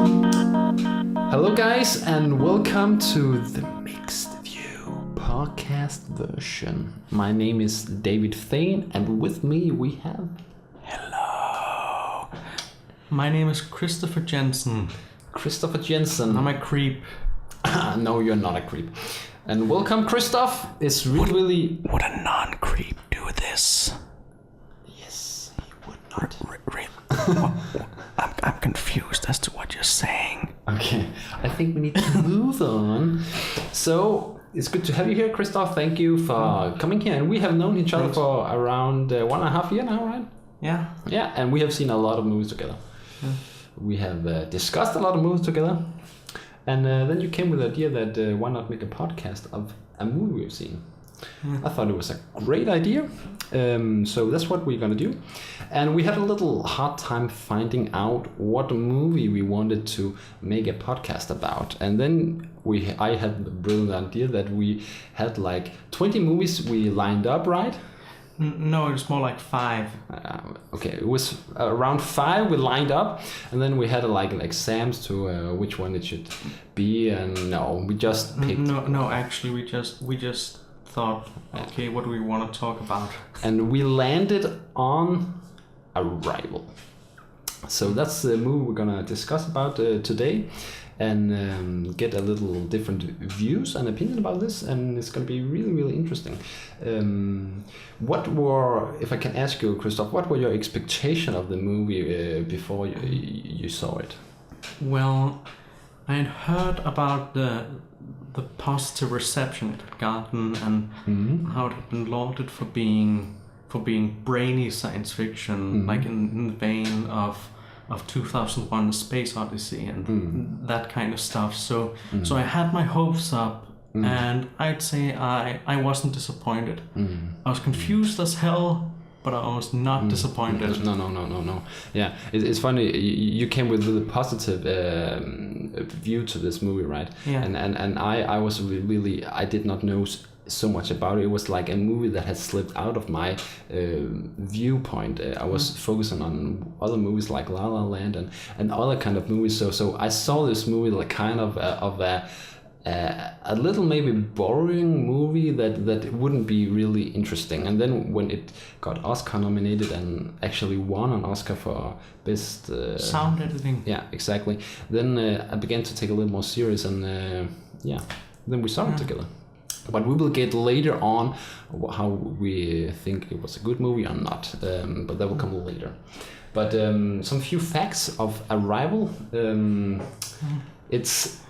Hello guys and welcome to the Mixed View podcast version. My name is David Thane and with me we have... Hello. My name is Christopher Jensen. Christopher Jensen. I'm a creep. No, you're not a creep. And welcome Christoph. It's really... Would a non-creep do this? Yes, he would not. I'm confused as to what you're saying. Okay, I think we need to move on. So, it's good to have you here, Christoph. Thank you for coming here. And we have known each other for around 1.5 years now, right? Yeah. Yeah, and we have seen a lot of movies together. Yeah. We have discussed a lot of movies together. And then you came with the idea that why not make a podcast of a movie we've seen. I thought it was a great idea. So that's what we're going to do. And we had a little hard time finding out what movie we wanted to make a podcast about. And then I had the brilliant idea that we had like 20 movies we lined up, right? No, it's more like 5. Okay, it was around 5 we lined up, and then we had like exams to which one it should be, and no, we just picked. No, actually, we just thought, okay, what do we want to talk about? And we landed on Arrival. So that's the movie we're gonna discuss about today, and get a little different views and opinion about this, and it's gonna be really, really interesting. If I can ask you, Christoph, what were your expectations of the movie before you saw it? Well, I had heard about the positive reception it had gotten and how it had been lauded for being brainy science fiction, like in the vein of 2001: A Space Odyssey and that kind of stuff. So I had my hopes up, and I'd say I wasn't disappointed. I was confused as hell, but I was not disappointed. No. Yeah, it's funny. You came with a really positive view to this movie, right? Yeah. And I was really I did not know so much about it. It was like a movie that had slipped out of my viewpoint. I was focusing on other movies like La La Land and other kind of movies. So I saw this movie like kind of a little maybe boring movie that wouldn't be really interesting. And then when it got Oscar nominated and actually won an Oscar for best sound editing. Yeah, exactly. Then I began to take a little more serious, and then we saw it together. But we will get later on how we think it was a good movie or not. But that will come later. But some few facts of Arrival. It's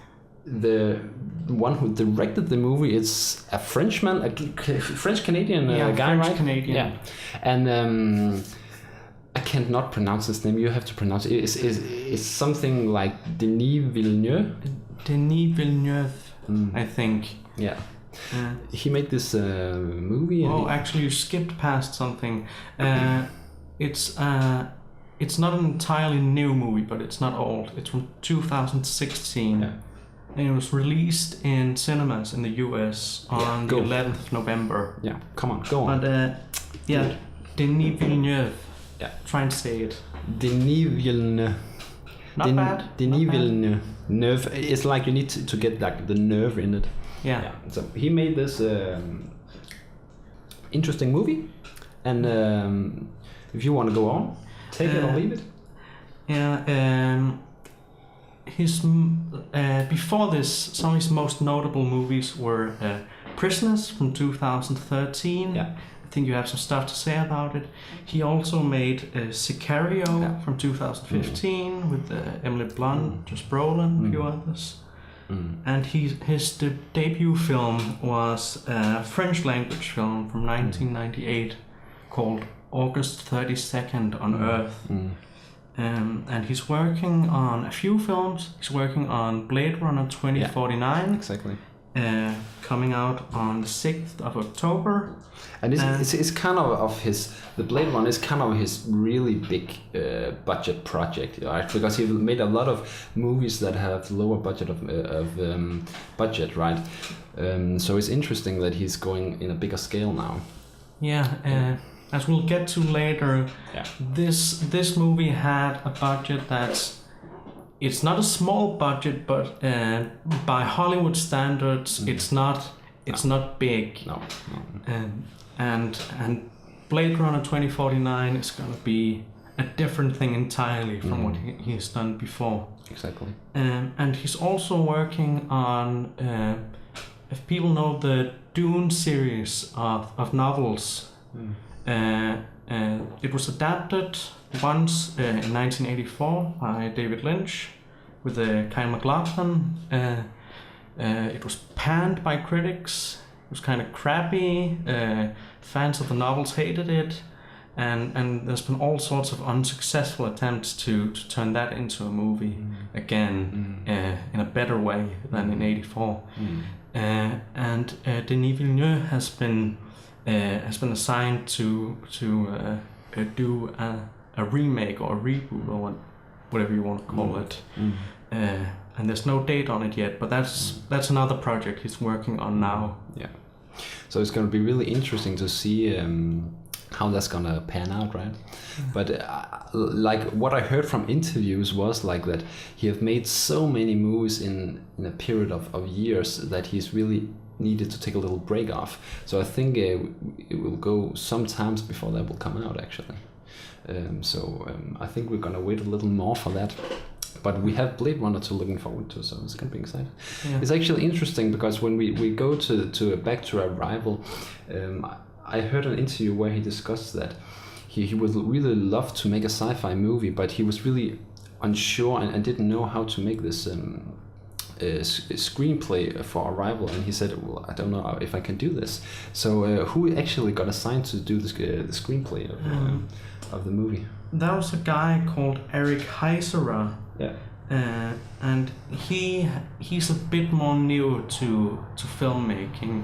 the one who directed the movie. It's a Frenchman, a French-Canadian guy, right? Canadian. Yeah. And I cannot pronounce his name. You have to pronounce it. It's something like Denis Villeneuve. Denis Villeneuve, I think. Yeah. He made this movie. Actually, you skipped past something. It's not an entirely new movie, but it's not old. It's from 2016. Yeah. And it was released in cinemas in the US on the 11th of November. Yeah, come on, go on. But Denis Villeneuve. Yeah. Try and say it. Denis Villeneuve. Not bad. Denis Villeneuve. Nerve. It's like you need to get like the nerve in it. Yeah. So he made this interesting movie, and if you want to go on, take it or leave it. Yeah. His before this, some of his most notable movies were Prisoners from 2013. Yeah. I think you have some stuff to say about it. He also made Sicario from 2015 with Emily Blunt, Josh Brolin, a few others. And his debut film was a French language film from 1998 called August 32nd on Earth. And he's working on a few films. He's working on Blade Runner 2049. Exactly. Coming out on the 6th of October. And it's kind of the Blade Runner is kind of his really big budget project, right? Because he made a lot of movies that have lower budget budget, right? So it's interesting that he's going in a bigger scale now. Yeah. As we'll get to later, this movie had a budget that's it's not a small budget, but by Hollywood standards, it's not big. No. And Blade Runner 2049 is going to be a different thing entirely from what he has done before. Exactly. And he's also working on, if people know the Dune series of novels, it was adapted once in 1984 by David Lynch with Kyle MacLachlan. It was panned by critics. It was kind of crappy. Fans of the novels hated it. And there's been all sorts of unsuccessful attempts to turn that into a movie again in a better way than in '84. And Denis Villeneuve has been assigned to do a remake or a reboot or whatever you want to call it. And there's no date on it yet, but that's another project he's working on now. Yeah. So it's going to be really interesting to see how that's gonna pan out, right? But like what I heard from interviews was like that he have made so many movies in a period of years that he's really needed to take a little break off. So I think it will go some times before that will come out actually. I think we're gonna wait a little more for that. But we have Blade Runner 2 looking forward to, so it's gonna be exciting. Yeah. It's actually interesting because when we go to back to Arrival, I heard an interview where he discussed that he would really love to make a sci-fi movie, but he was really unsure and didn't know how to make this screenplay for Arrival, and he said, well, I don't know if I can do this. So who actually got assigned to do the screenplay of the movie? That was a guy called Eric Heiserer. Yeah. And he's a bit more new to filmmaking.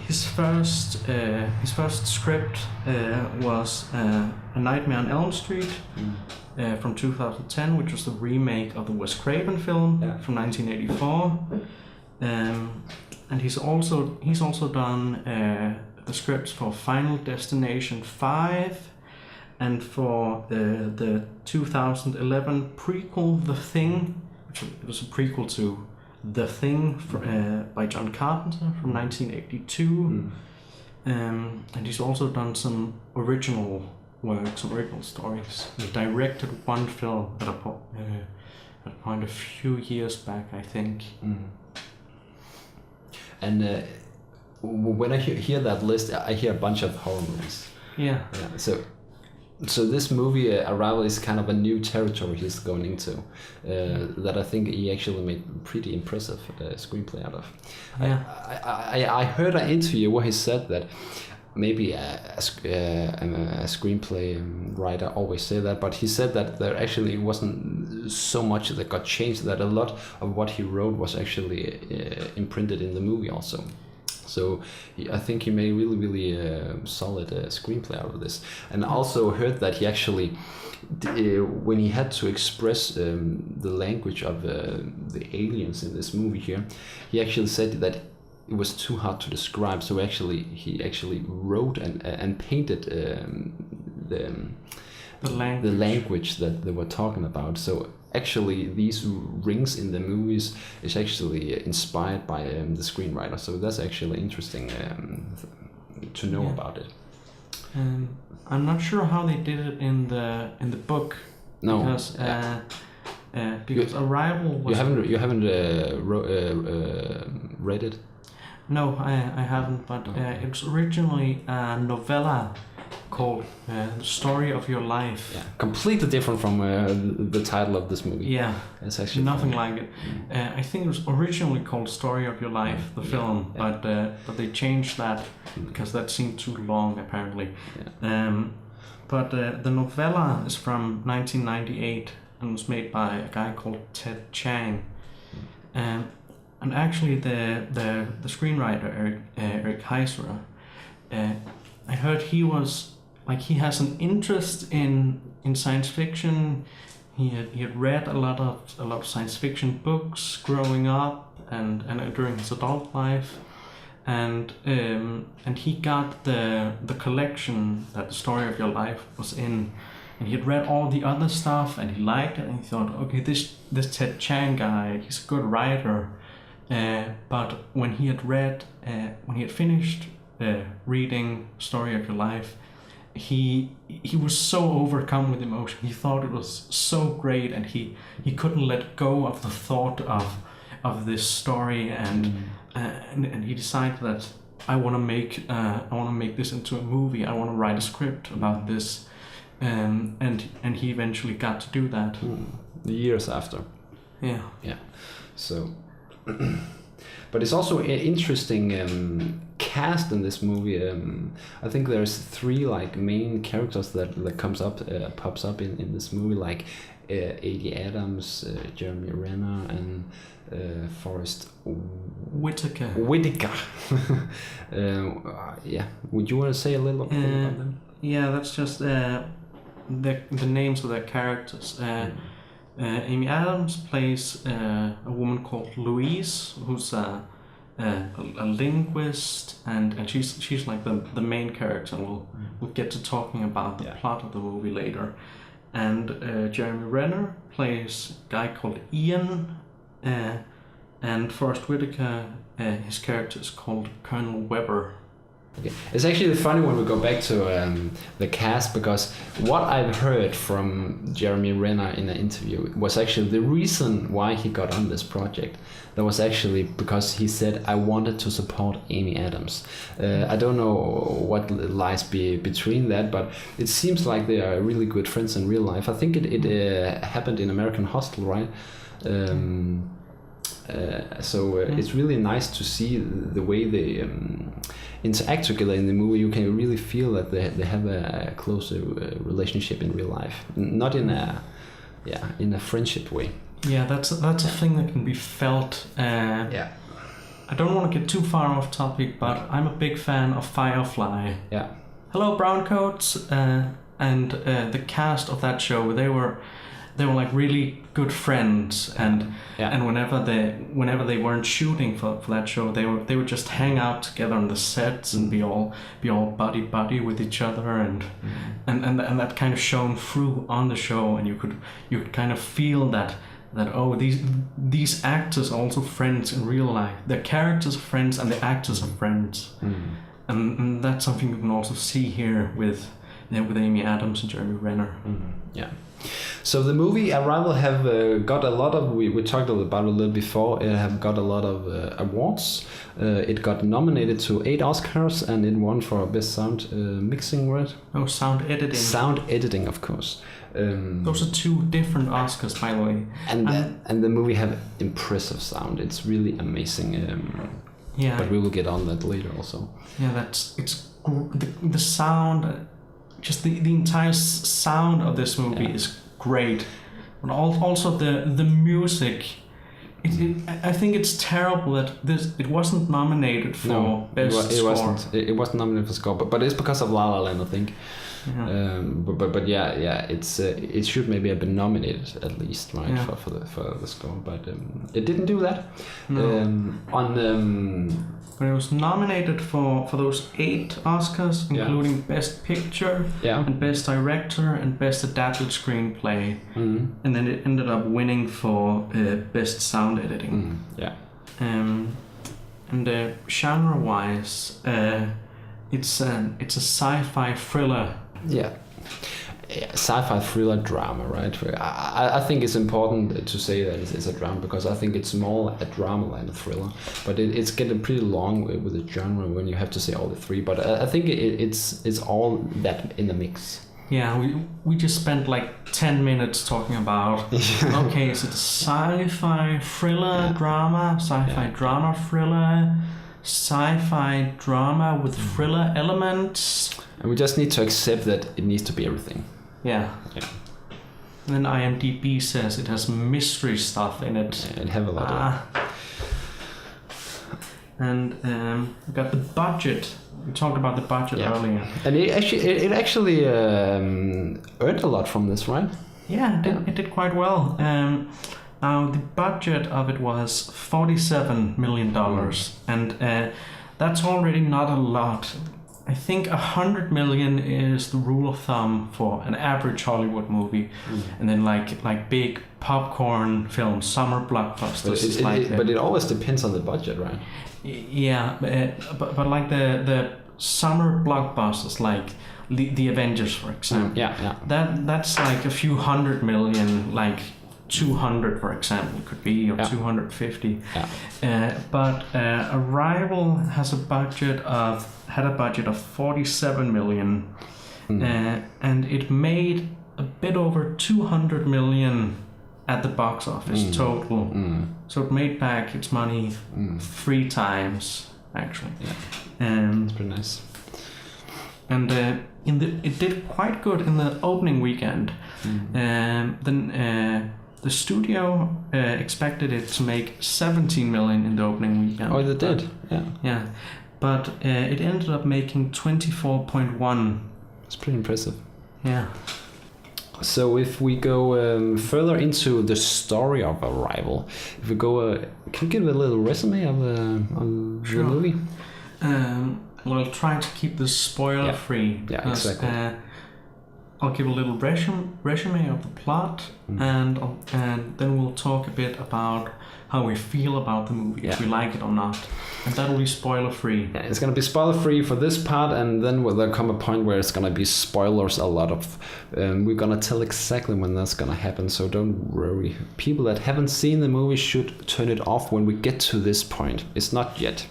His first script was A Nightmare on Elm Street from 2010, which was the remake of the Wes Craven film from 1984. And he's also done the scripts for Final Destination 5. And for the 2011 prequel, The Thing, which was a prequel to The Thing by John Carpenter from 1982. And he's also done some original work, some original stories. He directed one film at a point a few years back, I think. And when I hear that list, I hear a bunch of horror movies. Yeah. So this movie, Arrival, is kind of a new territory he's going into that I think he actually made pretty impressive screenplay out of. Yeah. I heard an interview where he said that maybe a screenplay writer always say that, but he said that there actually wasn't so much that got changed, that a lot of what he wrote was actually imprinted in the movie also. So I think he made really solid screenplay out of this. And I also heard that he actually, when he had to express the language of the aliens in this movie here, he actually said that it was too hard to describe. So he actually wrote and painted the language that they were talking about. So actually these rings in the movies is actually inspired by the screenwriter, so that's actually interesting to know about it. I'm not sure how they did it in the book. No, because Arrival was you haven't read it? No, I haven't, but it was originally a novella called The Story of Your Life. Yeah, completely different from the title of this movie. Yeah, it's actually nothing like it. I think it was originally called Story of Your Life, the film, but they changed that because that seemed too long apparently. But the novella is from 1998 and was made by a guy called Ted Chiang. And actually the screenwriter Eric Heiserer, I heard he has an interest in science fiction. He had read a lot of science fiction books growing up and during his adult life, and he got the collection that The Story of Your Life was in he had read all the other stuff and he liked it, and he thought, okay, this Ted Chiang guy, he's a good writer. But when he had finished reading Story of Your Life, he was so overcome with emotion. He thought it was so great, and he couldn't let go of the thought of this story, and he decided that I want to make this into a movie. I want to write a script about this, and he eventually got to do that. Years after. Yeah. So, but it's also an interesting cast in this movie. I think there's 3 like main characters that pops up in this movie, like Amy Adams, Jeremy Renner, and Forrest Whitaker. Would you want to say a little bit about them? Yeah, that's just the names of their characters. Amy Adams plays a woman called Louise, who's a linguist, and she's like the main character. And we'll get to talking about the plot of the movie later. And Jeremy Renner plays a guy called Ian, and Forrest Whitaker, his character is called Colonel Weber. Okay. It's actually funny when we go back to the cast, because what I've heard from Jeremy Renner in an interview was actually the reason why he got on this project. That was actually because he said, I wanted to support Amy Adams. I don't know what lies between that, but it seems like they are really good friends in real life. I think it happened in American Hostel, right? It's really nice to see the way they interact together in the movie. You can really feel that they have a closer relationship in real life, not in a friendship way. Yeah, that's a thing that can be felt. I don't want to get too far off topic, but I'm a big fan of Firefly. Yeah. Hello, Browncoats, and the cast of that show, they were like really good friends, and whenever they weren't shooting for that show, they would just hang out together on the sets and be all buddy with each other, and that kind of shone through on the show, and you could kind of feel that these actors are also friends in real life. The characters are friends and the actors are friends, and that's something you can also see here with Amy Adams and Jeremy Renner. Yeah. So the movie Arrival have got a lot of, we talked about it a little before, it have got a lot of awards. It got nominated to 8 Oscars, and it won for Best Sound Mixing, right? Oh, Sound Editing. Sound Editing, of course. Those are 2 different Oscars, by the way. And the movie have impressive sound. It's really amazing. But we will get on that later also. Yeah, the sound, just the entire sound of this movie is great. But also the music. I think it's terrible that it wasn't nominated for best score. It wasn't nominated for score, but it's because of La La Land, I think. Yeah. It should maybe have been nominated at least, right, for the score, but it didn't do that. No. But it was nominated for those 8 Oscars, including Best Picture, and Best Director, and Best Adapted Screenplay, and then it ended up winning for Best Sound Editing. And genre-wise, it's a sci-fi thriller. Sci-fi thriller drama, right? I think it's important to say that it's a drama, because I think it's more a drama than a thriller, but it's getting pretty long with the genre when you have to say all the 3, but I think it's all that in the mix. Yeah, we just spent like 10 minutes talking about, okay, is it sci-fi thriller drama, sci-fi drama thriller, sci-fi drama with thriller elements? And we just need to accept that it needs to be everything. Yeah. And then IMDb says it has mystery stuff in it. Yeah, it have a lot of. And we got the budget. We talked about the budget earlier. And it actually earned a lot from this, right? Yeah, it did quite well. Now the budget of it was $47 million, and that's already not a lot I think 100 million is the rule of thumb for an average Hollywood movie, and then like big popcorn films, summer blockbusters. But it always depends on the budget, right? Yeah, but like the summer blockbusters, like the Avengers, for example. Yeah. That's like a few hundred million, like 200, for example, could be, or 250. Yeah. But Arrival had a budget of 47 million, and it made a bit over 200 million at the box office total. So it made back its money 3 times, actually. Yeah. That's pretty nice. And it did quite good in the opening weekend. Then the studio expected it to make 17 million in the opening weekend. Oh, it did. Yeah. Yeah, but it ended up making 24.1. It's pretty impressive. Yeah. So if we go further into the story of Arrival, if we go, can you give a little resume of the movie? Well, I'll try to keep this spoiler free. Yeah, exactly. I'll give a little resume of the plot, and then we'll talk a bit about how we feel about the movie, if we like it or not. And that'll be spoiler free. Yeah, it's gonna be spoiler free for this part, and then there'll come a point where it's gonna be spoilers a lot of. We're gonna tell exactly when that's gonna happen, so don't worry. People that haven't seen the movie should turn it off when we get to this point. It's not yet.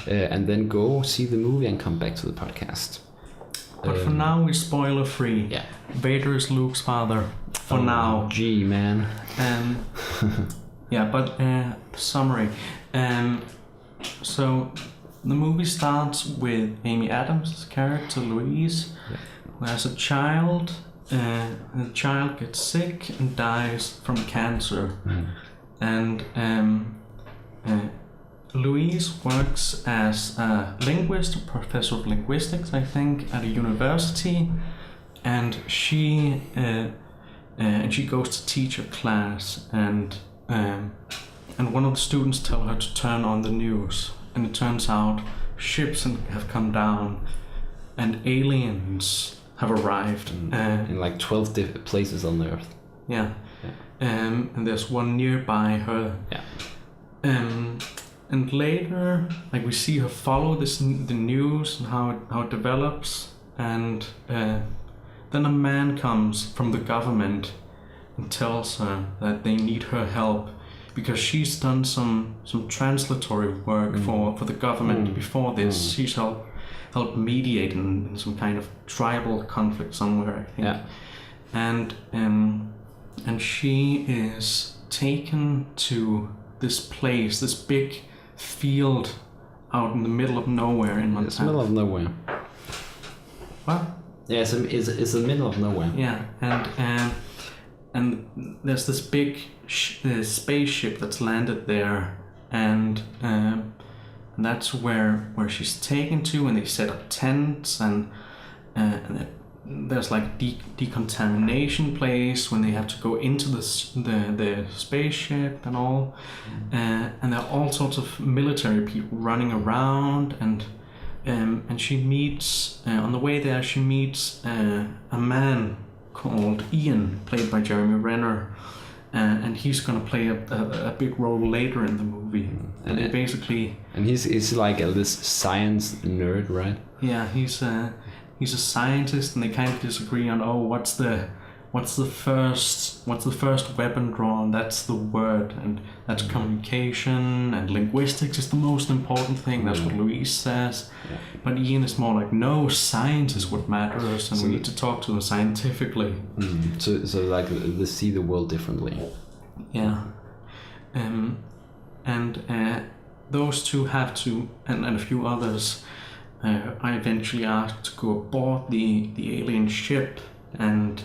And then go see the movie and come back to the podcast. But for now, we're spoiler free. Yeah. Vader is Luke's father. For now. Gee, man. Yeah, but summary. So the movie starts with Amy Adams' character Louise, who has a child. The child gets sick and dies from cancer, and Louise works as a linguist, a professor of linguistics, I think, at a university, and she goes to teach a class, and one of the students tell her to turn on the news, and it turns out ships have come down, and aliens have arrived in like 12 different places on the Earth. Yeah. And there's one nearby her. Yeah. And later, like, we see her follow the news and how it develops, and then a man comes from the government and tells her that they need her help because she's done some translatory work for the government before this. She's helped mediate in some kind of tribal conflict somewhere, I think. Yeah. And she is taken to this place, this big field out in the middle of nowhere in Montana. It's the middle of nowhere. What? Yeah, it's the middle of nowhere. Yeah, and there's this big spaceship that's landed there, and that's where she's taken to, and they set up tents, and there's like decontamination place when they have to go into the spaceship and all, and there are all sorts of military people running around, and she meets on the way there. She meets a man called Ian, played by Jeremy Renner, and he's gonna play a big role later in the movie. And it basically. And he's like this science nerd, right? Yeah, he's a scientist, and they kind of disagree on what's the first weapon drawn. That's the word, and that's communication, and linguistics is the most important thing. That's what Louise says. Yeah. But Ian is more like, no, science is what matters, and we need to talk to them scientifically. So like they see the world differently. Yeah. And those two have to, and a few others. I eventually asked to go aboard the alien ship, and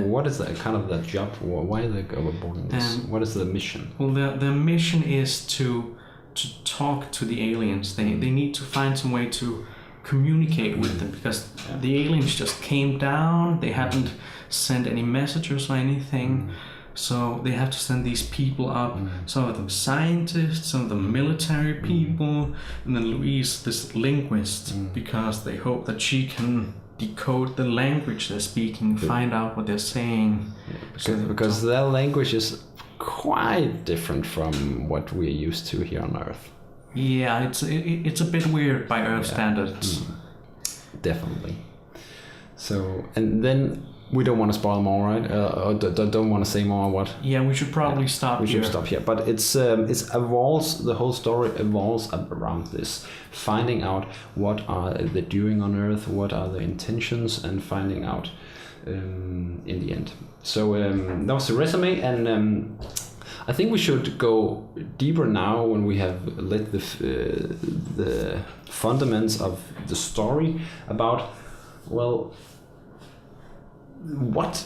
what is that kind of that job? Why they go aboard in this? What is the mission? Well, their mission is to talk to the aliens. They need to find some way to communicate with them, because the aliens just came down. They haven't sent any messages or anything. So they have to send these people up, some of them scientists, some of them military people, and then Louise, this linguist, because they hope that she can decode the language they're speaking, find out what they're saying. Because their language is quite different from what we're used to here on Earth. Yeah, it's a bit weird by Earth standards. Definitely. So, and then we don't want to spoil more, right? Or don't want to say more. What? Yeah, we should probably stop here. We should stop here. But it's evolves. The whole story evolves around this, finding out what are they doing on Earth, what are their intentions, and finding out in the end. So that was the resume, and I think we should go deeper now when we have let the fundamentals of the story about, well, what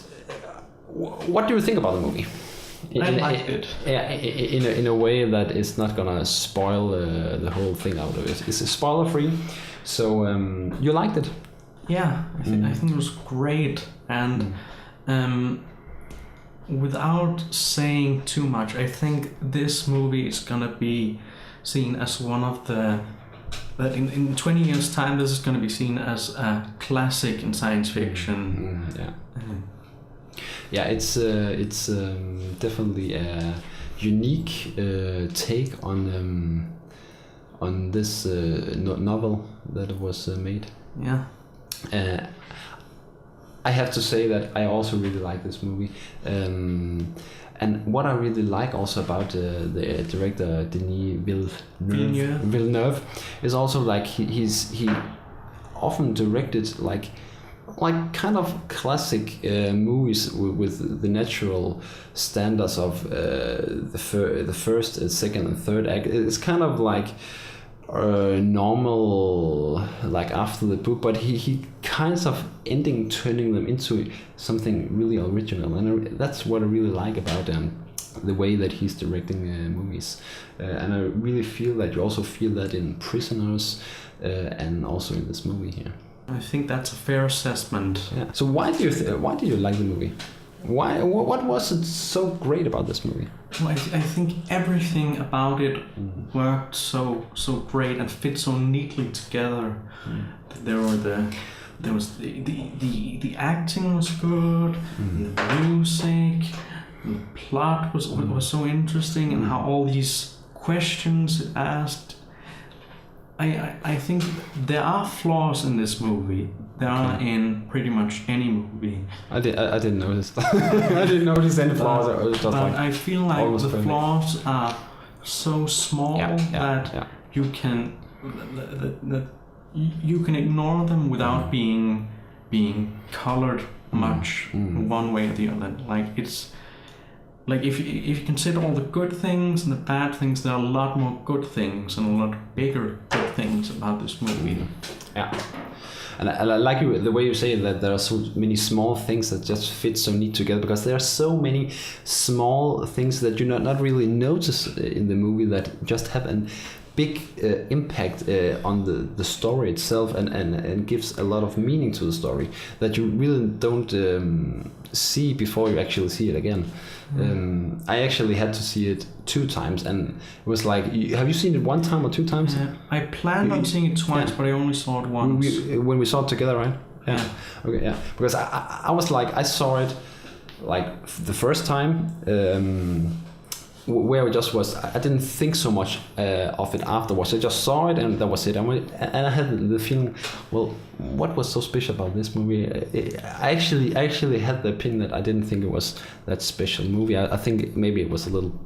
do you think about the movie? I liked it. Yeah, in a way that is not gonna spoil the whole thing out of it. It's spoiler free, so you liked it. Yeah, I think it was great, and without saying too much, I think this movie is gonna be seen as one of the that in 20 years' time, this is gonna be seen as a classic in science fiction. Yeah, it's definitely a unique take on this novel that was made. Yeah. I have to say that I also really like this movie, and what I really like also about the director Denis Villeneuve is also like he often directed like kind of classic movies with the natural standards of the first, second, and third act. It's kind of like normal, like after the book, but he kinds of turning them into something really original, and that's what I really like about the way that he's directing movies, and I really feel that you also feel that in Prisoners and also in this movie here. I think that's a fair assessment. Yeah. So why did you like the movie? What was it so great about this movie? Well, I think everything about it worked so great and fit so neatly together. There was the acting was good, the music, the plot was so interesting, and how all these questions it asked. I think there are flaws in this movie. There are in pretty much any movie. I didn't notice. I didn't notice any flaws. But I feel like the flaws are so small that you can ignore them without being colored much one way or the other. Like it's like if you consider all the good things and the bad things, there are a lot more good things and a lot bigger good things about this movie. Yeah. And I like the way you say that there are so many small things that just fit so neat together, because there are so many small things that you not really notice in the movie that just have a big impact on the story itself, and gives a lot of meaning to the story that you really don't see before you actually see it again. I actually had to see it 2 times, and it was like, have you seen it 1 time or 2 times? I planned on seeing it twice, but I only saw it once. When we saw it together, right? Yeah. Okay. Yeah. Because I was like, I saw it like the first time. Where it just was, I didn't think so much of it afterwards. I just saw it and that was it. And I had the feeling, well, what was so special about this movie? I actually had the opinion that I didn't think it was that special movie. I think maybe it was a little.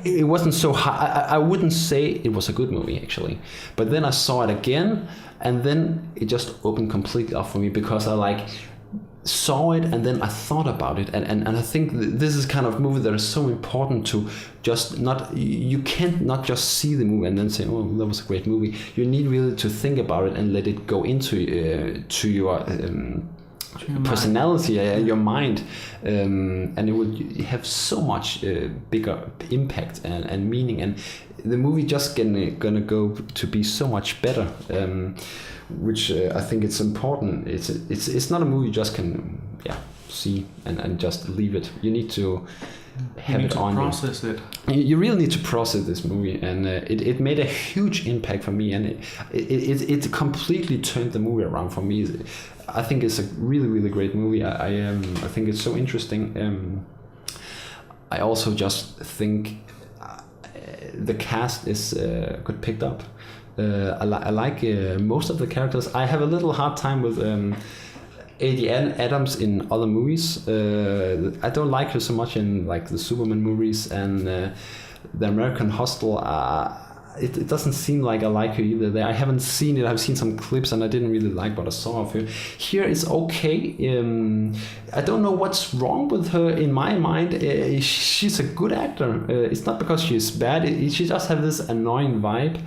It wasn't so high. I wouldn't say it was a good movie actually, but then I saw it again, and then it just opened completely up for me, because I saw it and then I thought about it, and I think this is kind of movie that is so important to just you can't not just see the movie and then say, oh, that was a great movie. You need really to think about it and let it go into to your personality, your mind, and it would have so much bigger impact and meaning, and the movie just gonna go to be so much better, which I think it's important. It's not a movie you just can see and just leave it. You need to have it on process you. You really need to process this movie, and it made a huge impact for me, and it completely turned the movie around for me. I think it's a really, really great movie. I think it's so interesting. I also just think the cast is good picked up. I like most of the characters. I have a little hard time with Amy Adams in other movies. I don't like her so much in like the Superman movies and the American Hustle. It doesn't seem like I like her either. I haven't seen it. I've seen some clips and I didn't really like what I saw of her. Here it's okay. I don't know what's wrong with her in my mind. She's a good actor. It's not because she's bad. She just has this annoying vibe.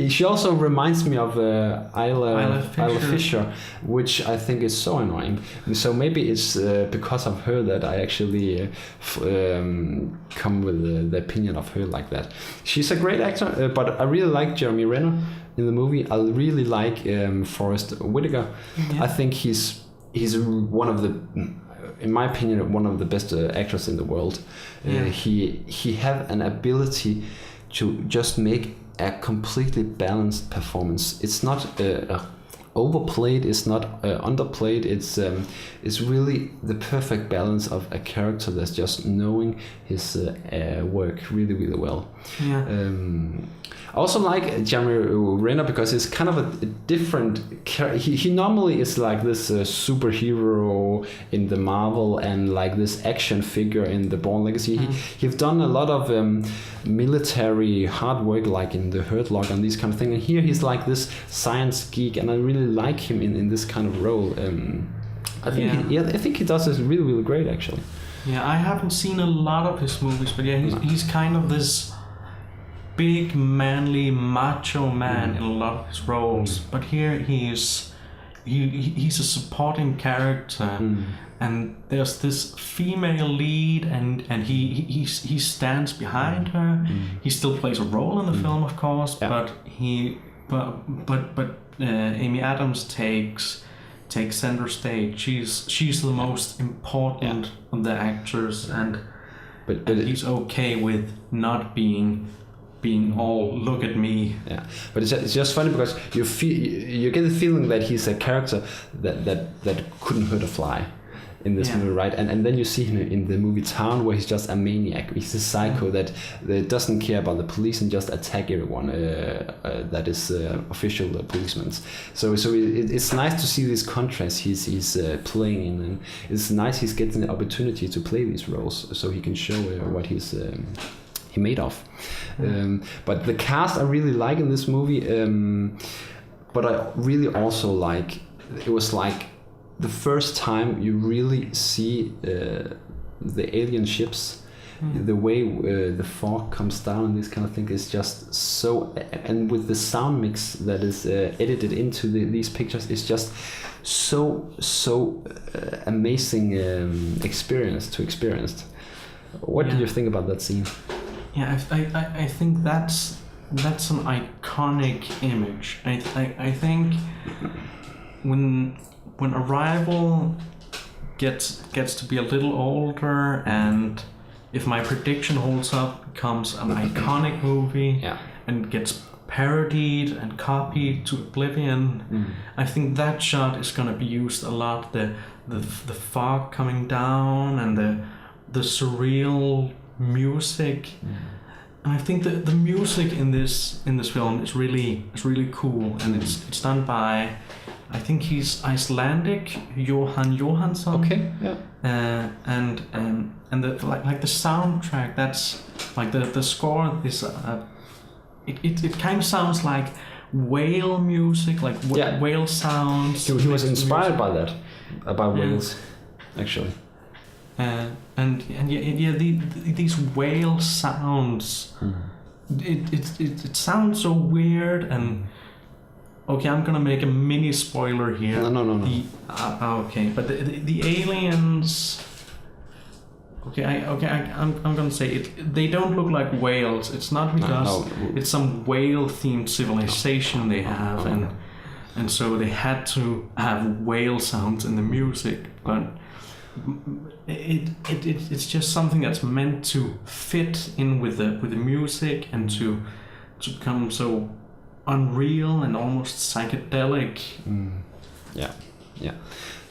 She also reminds me of Isla Fisher, which I think is so annoying. So maybe it's because of her that I actually come with the opinion of her like that. She's a great actor, but I really like Jeremy Renner in the movie. I really like Forrest Whitaker. Yeah. I think he's one of the, in my opinion, one of the best actors in the world. Yeah. He have an ability to just make a completely balanced performance. It's not overplayed, it's not underplayed. It's really the perfect balance of a character that's just knowing his work really, really well. Yeah. I also like Jeremy Renner because he's kind of a different character. He normally is like this superhero in the Marvel and like this action figure in the Bourne Legacy. He's done a lot of military hard work like in the Hurt Lock and these kind of things. And here he's like this science geek, and I really like him in this kind of role. I think he does this really, really great actually. Yeah, I haven't seen a lot of his movies, but yeah, he's kind of this big, manly, macho man in a lot of his roles. But here he's a supporting character, and there's this female lead, and he stands behind her. He still plays a role in the film, of course, but Amy Adams takes center stage. She's the most important of the actors, and he's okay with not being all look at me. Yeah, but it's just funny because you get the feeling that he's a character that couldn't hurt a fly in this movie, right? And then you see him in the movie Town, where he's just a maniac. He's a psycho that doesn't care about the police and just attack everyone that is official policemen. So it's nice to see this contrast he's playing in, and it's nice he's getting the opportunity to play these roles so he can show what he's made of. But the cast I really like in this movie, but I really also like, it was like the first time you really see the alien ships, the way the fog comes down and this kind of thing is just so, and with the sound mix that is edited into these pictures, is just so amazing experience. What did you think about that scene? Yeah, I think that's an iconic image. I think when Arrival gets to be a little older, and if my prediction holds up, becomes an iconic movie and gets parodied and copied to oblivion, I think that shot is gonna be used a lot. The fog coming down and the surreal music, and I think the music in this film is really cool, and it's done by, I think he's Icelandic, Jóhann Jóhannsson. Okay, yeah. And the like the soundtrack, that's like the score is it kind of sounds like whale music, like whale sounds. He was inspired by that, about whales, actually. These whale sounds, it sounds so weird. And okay, I'm gonna make a mini spoiler here. No. Okay, but the aliens. I'm gonna say it. They don't look like whales. It's not because it's some whale themed civilization they have, and so they had to have whale sounds in the music, but. it's just something that's meant to fit in with the music and to become so unreal and almost psychedelic. Yeah.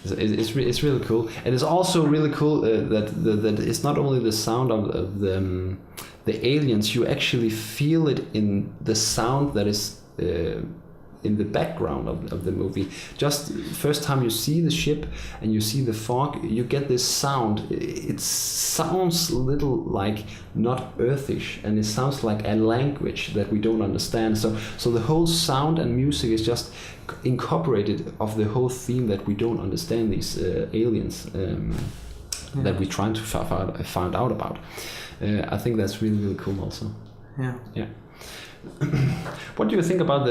It's really cool, and it's also really cool that it's not only the sound of the aliens. You actually feel it in the sound that is in the background of the movie. Just first time you see the ship and you see the fog, you get this sound. It sounds a little like not earthish, and it sounds like a language that we don't understand. So the whole sound and music is just incorporated of the whole theme that we don't understand these aliens that we're trying to find out about. I think that's really cool also. Yeah. What do you think about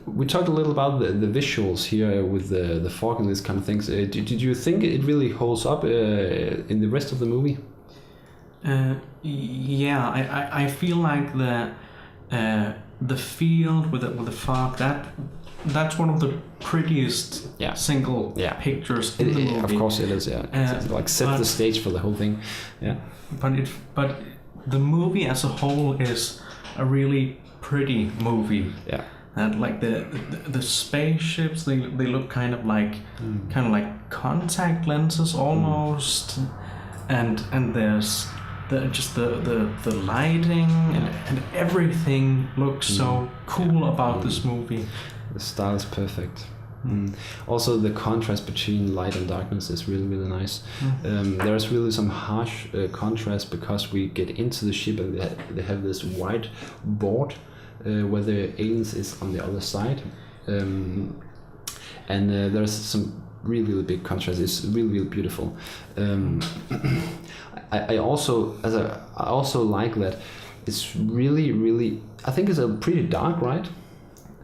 we talked a little about the visuals here with the fog and these kind of things. Did you think it really holds up in the rest of the movie? Yeah, I feel like the field with the fog, that's one of the prettiest single pictures in the movie. Of course it is, yeah. It's like set the stage for the whole thing. Yeah. But the movie as a whole is a really pretty movie. Yeah. And like the spaceships, they look kind of like contact lenses almost, and there's the lighting and everything looks so cool about this movie. The style is perfect. Also, the contrast between light and darkness is really, really nice. There's really some harsh contrast because we get into the ship and they have this white board where the aliens is on the other side. And there's some really, really big contrast. It's really, really beautiful. I also like that it's really, really, I think it's a pretty dark, right?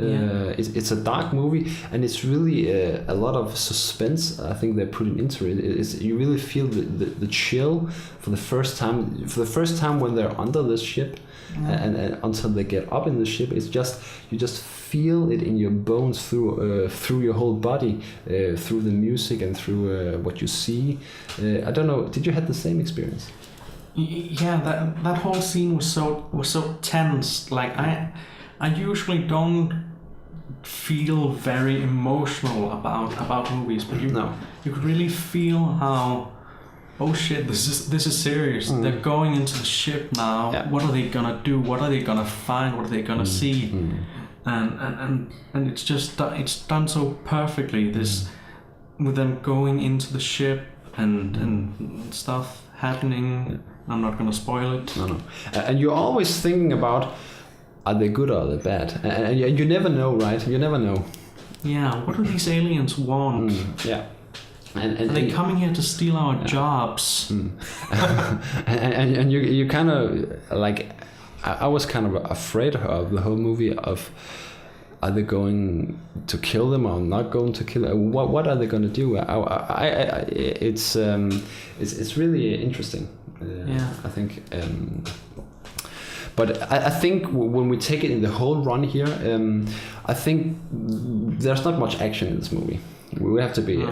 It's a dark movie, and it's really a lot of suspense. I think they're putting into it. You really feel the chill for the first time. For the first time when they're under the ship, and until they get up in the ship, it's just you just feel it in your bones through your whole body, through the music and through what you see. I don't know. Did you have the same experience? Yeah, that whole scene was so tense. Like I usually don't feel very emotional about movies, but you could really feel how, oh shit, this is serious. They're going into the ship now. Yeah. What are they gonna do? What are they gonna find? What are they gonna see? And it's just it's done so perfectly. This with them going into the ship and stuff happening. I'm not gonna spoil it. No. And you're always thinking about, are they good or are they bad? And you never know, right? You never know. Yeah, what do these aliens want? Yeah. And are they coming here to steal our jobs? And you kind of, like, I was kind of afraid of the whole movie of, are they going to kill them or not going to kill them? What are they going to do? It's really interesting. I think... But I think when we take it in the whole run here, I think there's not much action in this movie. We have to be...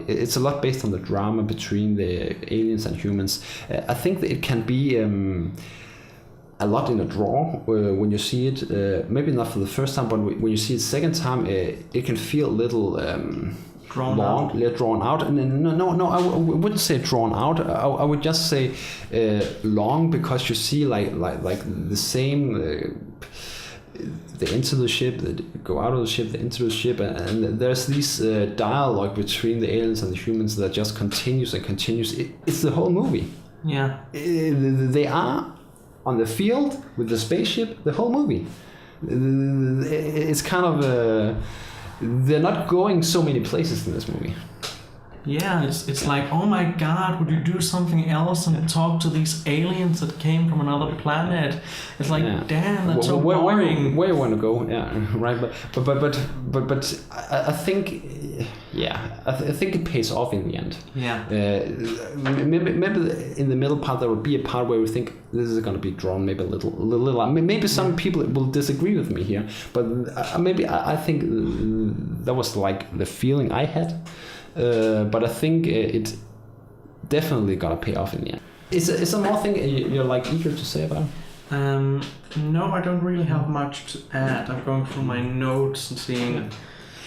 it's a lot based on the drama between the aliens and humans. I think that it can be a lot in a draw when you see it. Maybe not for the first time, but when you see it second time, it can feel a little... drawn out, and no, I wouldn't say drawn out. I would just say long, because you see like the same. They enter the ship, they go out of the ship, they enter the ship, and there's this dialogue between the aliens and the humans that just continues and continues. It's the whole movie. Yeah. They are on the field with the spaceship the whole movie. It's kind of they're not going so many places in this movie. Yeah, it's like, oh my god, would you do something else and talk to these aliens that came from another planet? It's like, damn, that's so boring. Where you want to go? Yeah, right. But I think, I think it pays off in the end. Yeah. Maybe in the middle part there will be a part where we think this is going to be drawn maybe a little. Maybe some people will disagree with me here, but maybe I think that was like the feeling I had. But I think definitely gonna pay off in the end. Is there more thing you're like eager to say about it? No, I don't really have much to add. I'm going through my notes and seeing.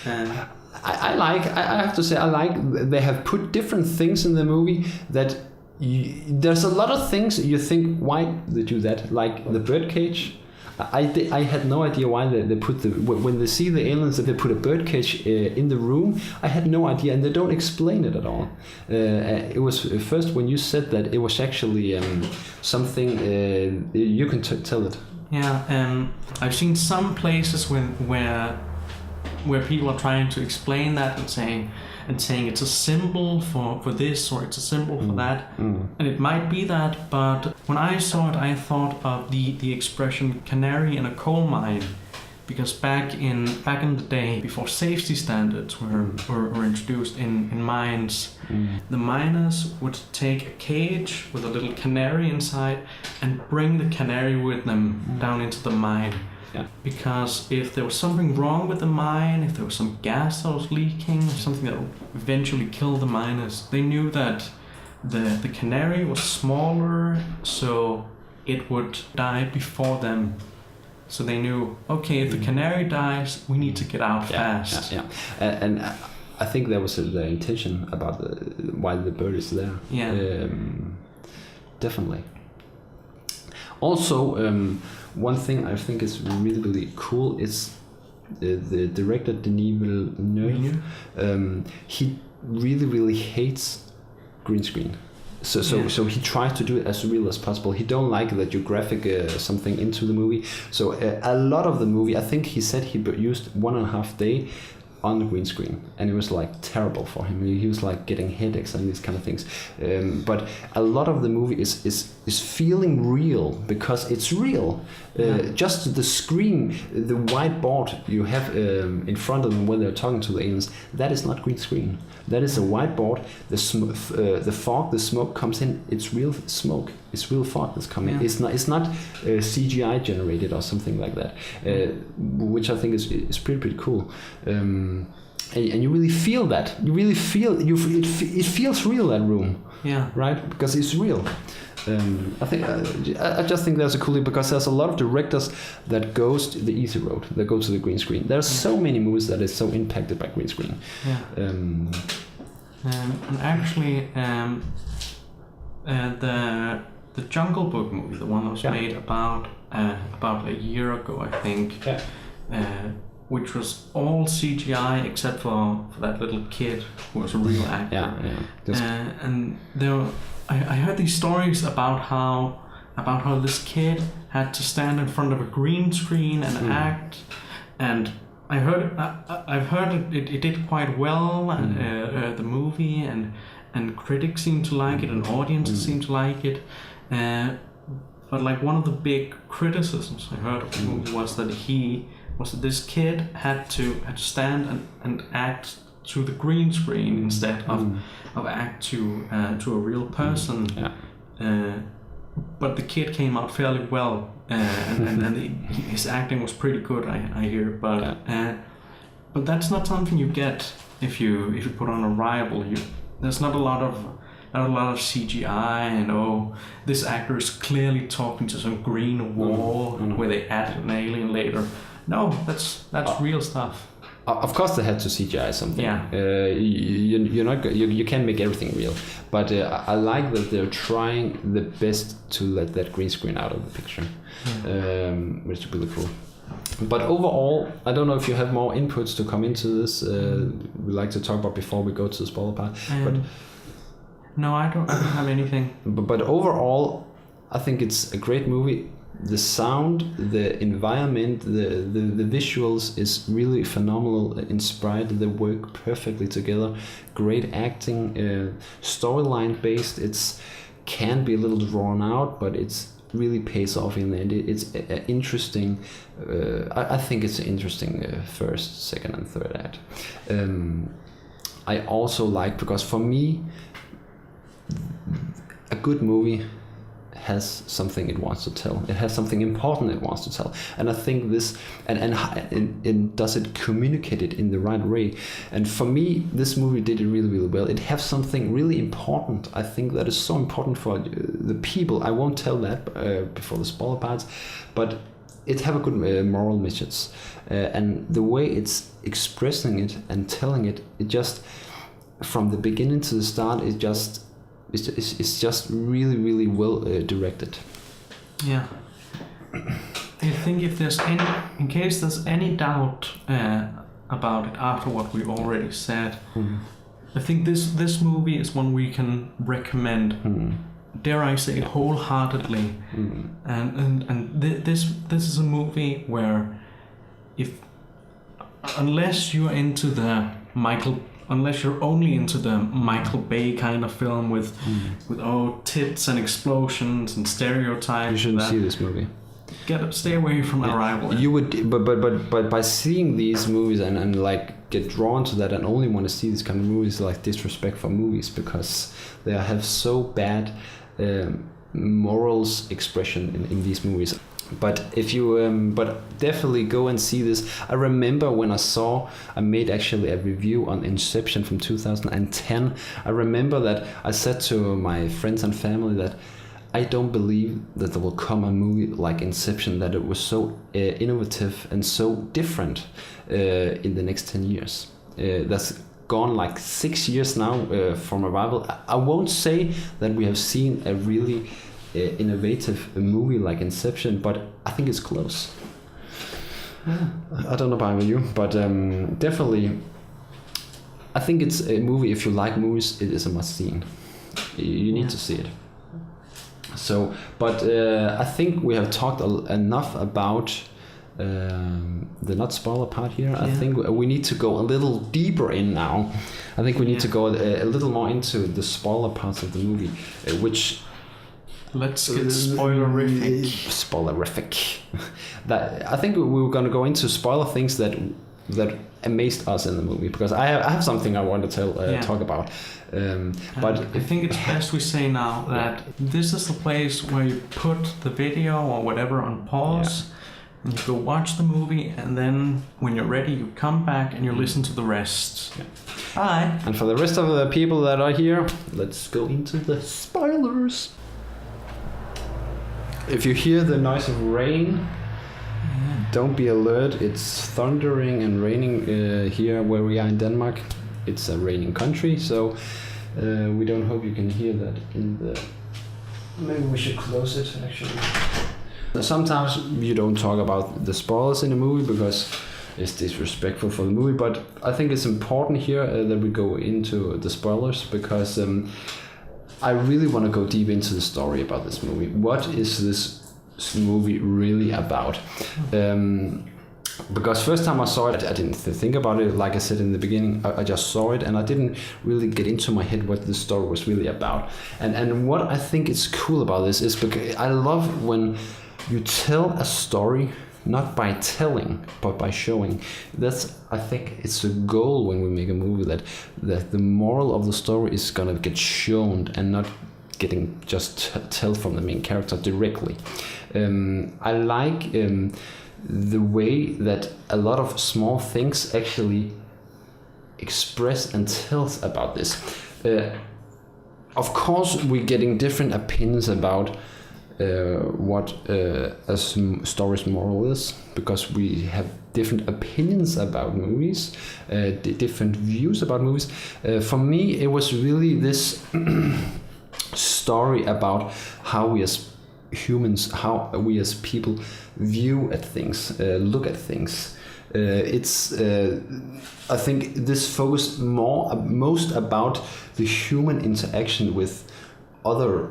I have to say I like they have put different things in the movie that there's a lot of things you think, why did they do that? Like the birdcage. I had no idea why they put when they see the aliens that they put a birdcage in the room. I had no idea, and they don't explain it at all. It was first when you said that it was actually something you can tell it. Yeah, I've seen some places where people are trying to explain that and saying it's a symbol for this or it's a symbol for that, and it might be that, but when I saw it I thought of the expression canary in a coal mine, because back in the day, before safety standards were introduced in mines, the miners would take a cage with a little canary inside and bring the canary with them down into the mine. Yeah. Because if there was something wrong with the mine, if there was some gas that was leaking, something that would eventually kill the miners, they knew that the canary was smaller, so it would die before them. So they knew, okay, if the canary dies, we need to get out fast. Yeah. And I think that was the intention about why the bird is there. Yeah. Definitely. Also, one thing I think is really, really cool is the director Denis Villeneuve. He really, really hates green screen. So he tries to do it as real as possible. He don't like that you graphic something into the movie. So a lot of the movie, I think he said he used 1.5 days on the green screen, and it was like terrible for him. He was like getting headaches and these kind of things. But a lot of the movie is feeling real because it's real. Just the screen, the whiteboard you have in front of them when they're talking to the aliens, that is not green screen. That is a whiteboard. The fog, the smoke comes in. It's real smoke. It's real fog that's coming. Yeah. It's not CGI generated or something like that, which I think is pretty cool. And you really feel that. You really feel it feels real, that room. Yeah. Right, because it's real. I just think that's a cool thing, because there's a lot of directors that goes the easy road, that go to the green screen. There's so many movies that is so impacted by green screen. Yeah. And actually, the Jungle Book movie, the one that was made about a year ago, I think, which was all CGI except for that little kid who was a real actor. And I heard these stories about how this kid had to stand in front of a green screen and act, and I've heard it did quite well, the movie, and critics seem to like it, and audiences seem to like it, but like one of the big criticisms I heard of the movie was that this kid had to stand and act to the green screen instead of act to a real person. But the kid came out fairly well, and his acting was pretty good, I hear. But that's not something you get if you put on Arrival. There's not a lot of CGI and this actor is clearly talking to some green wall where they added an alien later. No, that's real stuff. Of course, they had to CGI something. Yeah. You can't make everything real, but I like that they're trying the best to let that green screen out of the picture, which is really cool. But overall, I don't know if you have more inputs to come into this. We like to talk about before we go to the spoiler part. But no, I don't have anything. But overall, I think it's a great movie. The sound, the environment, the visuals is really phenomenal, inspired. They work perfectly together. Great acting, storyline based. It's can be a little drawn out, but it's really pays off in the end. It's interesting. I think it's an interesting first, second, and third act. I also like, because for me, a good movie has something it wants to tell. It has something important it wants to tell. And I think this, and does it communicate it in the right way? And for me, this movie did it really, really well. It has something really important. I think that is so important for the people. I won't tell that before the spoiler parts, but it have a good moral message. And the way it's expressing it and telling it, it just, from the beginning to the start, it's just really, really well directed. Yeah. I think if there's any, in case there's any doubt about it after what we've already said, I think this movie is one we can recommend. Dare I say it, wholeheartedly. And this is a movie where, unless you're only into the Michael Bay kind of film with tits and explosions and stereotypes, you shouldn't see this movie. Stay away from Arrival. You would, but by seeing these movies and like get drawn to that and only want to see these kind of movies, like disrespectful movies, because they have so bad morals expression in these movies. But if you, but definitely go and see this. I remember when I made actually a review on Inception from 2010. I remember that I said to my friends and family that I don't believe that there will come a movie like Inception, that it was so innovative and so different in the next 10 years. That's gone like 6 years now from Arrival. I won't say that we have seen a really innovative movie like Inception, but I think it's close. I don't know about you, but definitely I think it's a movie. If you like movies, it is a must-see. You need to see it. So, but I think we have talked enough about the not spoiler part here. I think we need to go a little deeper in now. I think we need to go a little more into the spoiler parts of the movie, which let's get spoilerific. Spoilerific. That I think we were going to go into spoiler things that amazed us in the movie, because I have something I want to talk about. But I think it's best we say now that this is the place where you put the video or whatever on pause, and you go watch the movie, and then when you're ready, you come back and you listen to the rest. Bye. And for the rest of the people that are here, let's go into the spoilers. If you hear the noise of rain, don't be alert. It's thundering and raining here where we are in Denmark. It's a raining country, so we don't hope you can hear that in the... Maybe we should close it, actually. Sometimes you don't talk about the spoilers in a movie because it's disrespectful for the movie, but I think it's important here that we go into the spoilers, because I really want to go deep into the story about this movie. What is this movie really about? Because first time I saw it, I didn't think about it. Like I said in the beginning, I just saw it and I didn't really get into my head what the story was really about. And what I think is cool about this is because I love when you tell a story not by telling but by showing. I think it's a goal when we make a movie, that the moral of the story is gonna get shown and not getting just tell from the main character directly. I like the way that a lot of small things actually express and tells about this. Of course, we're getting different opinions about what a story's moral is, because we have different opinions about movies, different views about movies. For me, it was really this story about how we as humans, how we as people view at things, look at things. I think this focused most about the human interaction with other,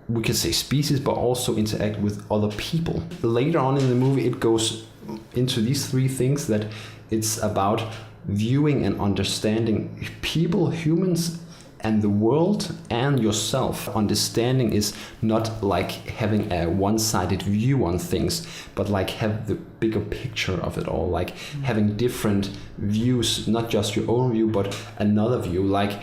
we could say species, but also interact with other people. Later on in the movie, it goes into these three things, that it's about viewing and understanding people, humans, and the world, and yourself. Understanding is not like having a one-sided view on things, but like have the bigger picture of it all, like having different views, not just your own view, but another view. Like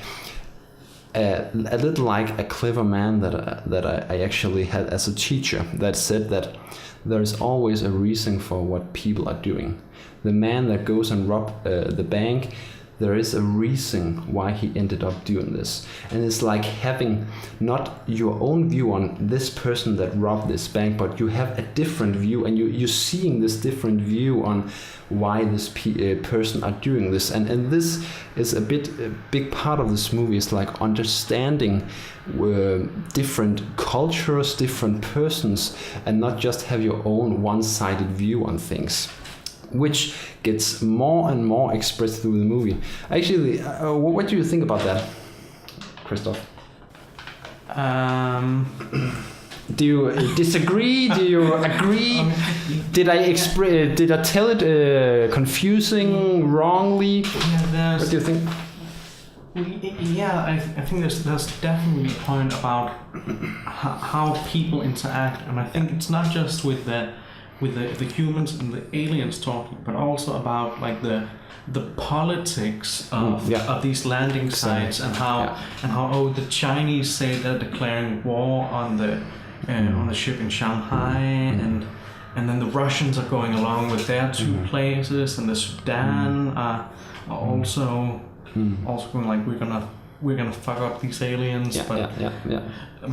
a little like a clever man that I actually had as a teacher that said that there is always a reason for what people are doing. The man that goes and rob the bank, there is a reason why he ended up doing this. And it's like having not your own view on this person that robbed this bank, but you have a different view, and you're seeing this different view on why this person are doing this. And this is a big part of this movie, is like understanding different cultures, different persons, and not just have your own one-sided view on things, which gets more and more expressed through the movie. Actually, what do you think about that, Christoph? Do you disagree? Do you agree? Did I tell it confusing, wrongly? Yeah, what do you think? Yeah, I think there's definitely a point about how people interact, and I think it's not just with the humans and the aliens talking, but also about like the politics of these landing sites, and how the Chinese say they're declaring war on the ship in Shanghai, and then the Russians are going along with their two places, and the Sudan are also going like, we're gonna fuck up these aliens, but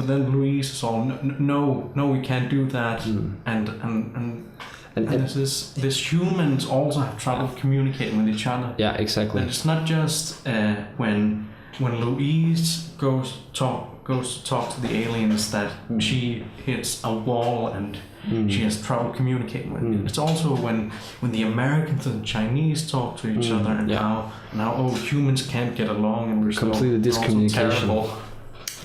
then Louise is all no, we can't do that, and this humans also have trouble communicating with each other. Yeah, exactly. And it's not just when Louise goes to talk to the aliens that she hits a wall and she has trouble communicating with it. It's also when the Americans and Chinese talk to each other, and how humans can't get along, and we're completely discommunication.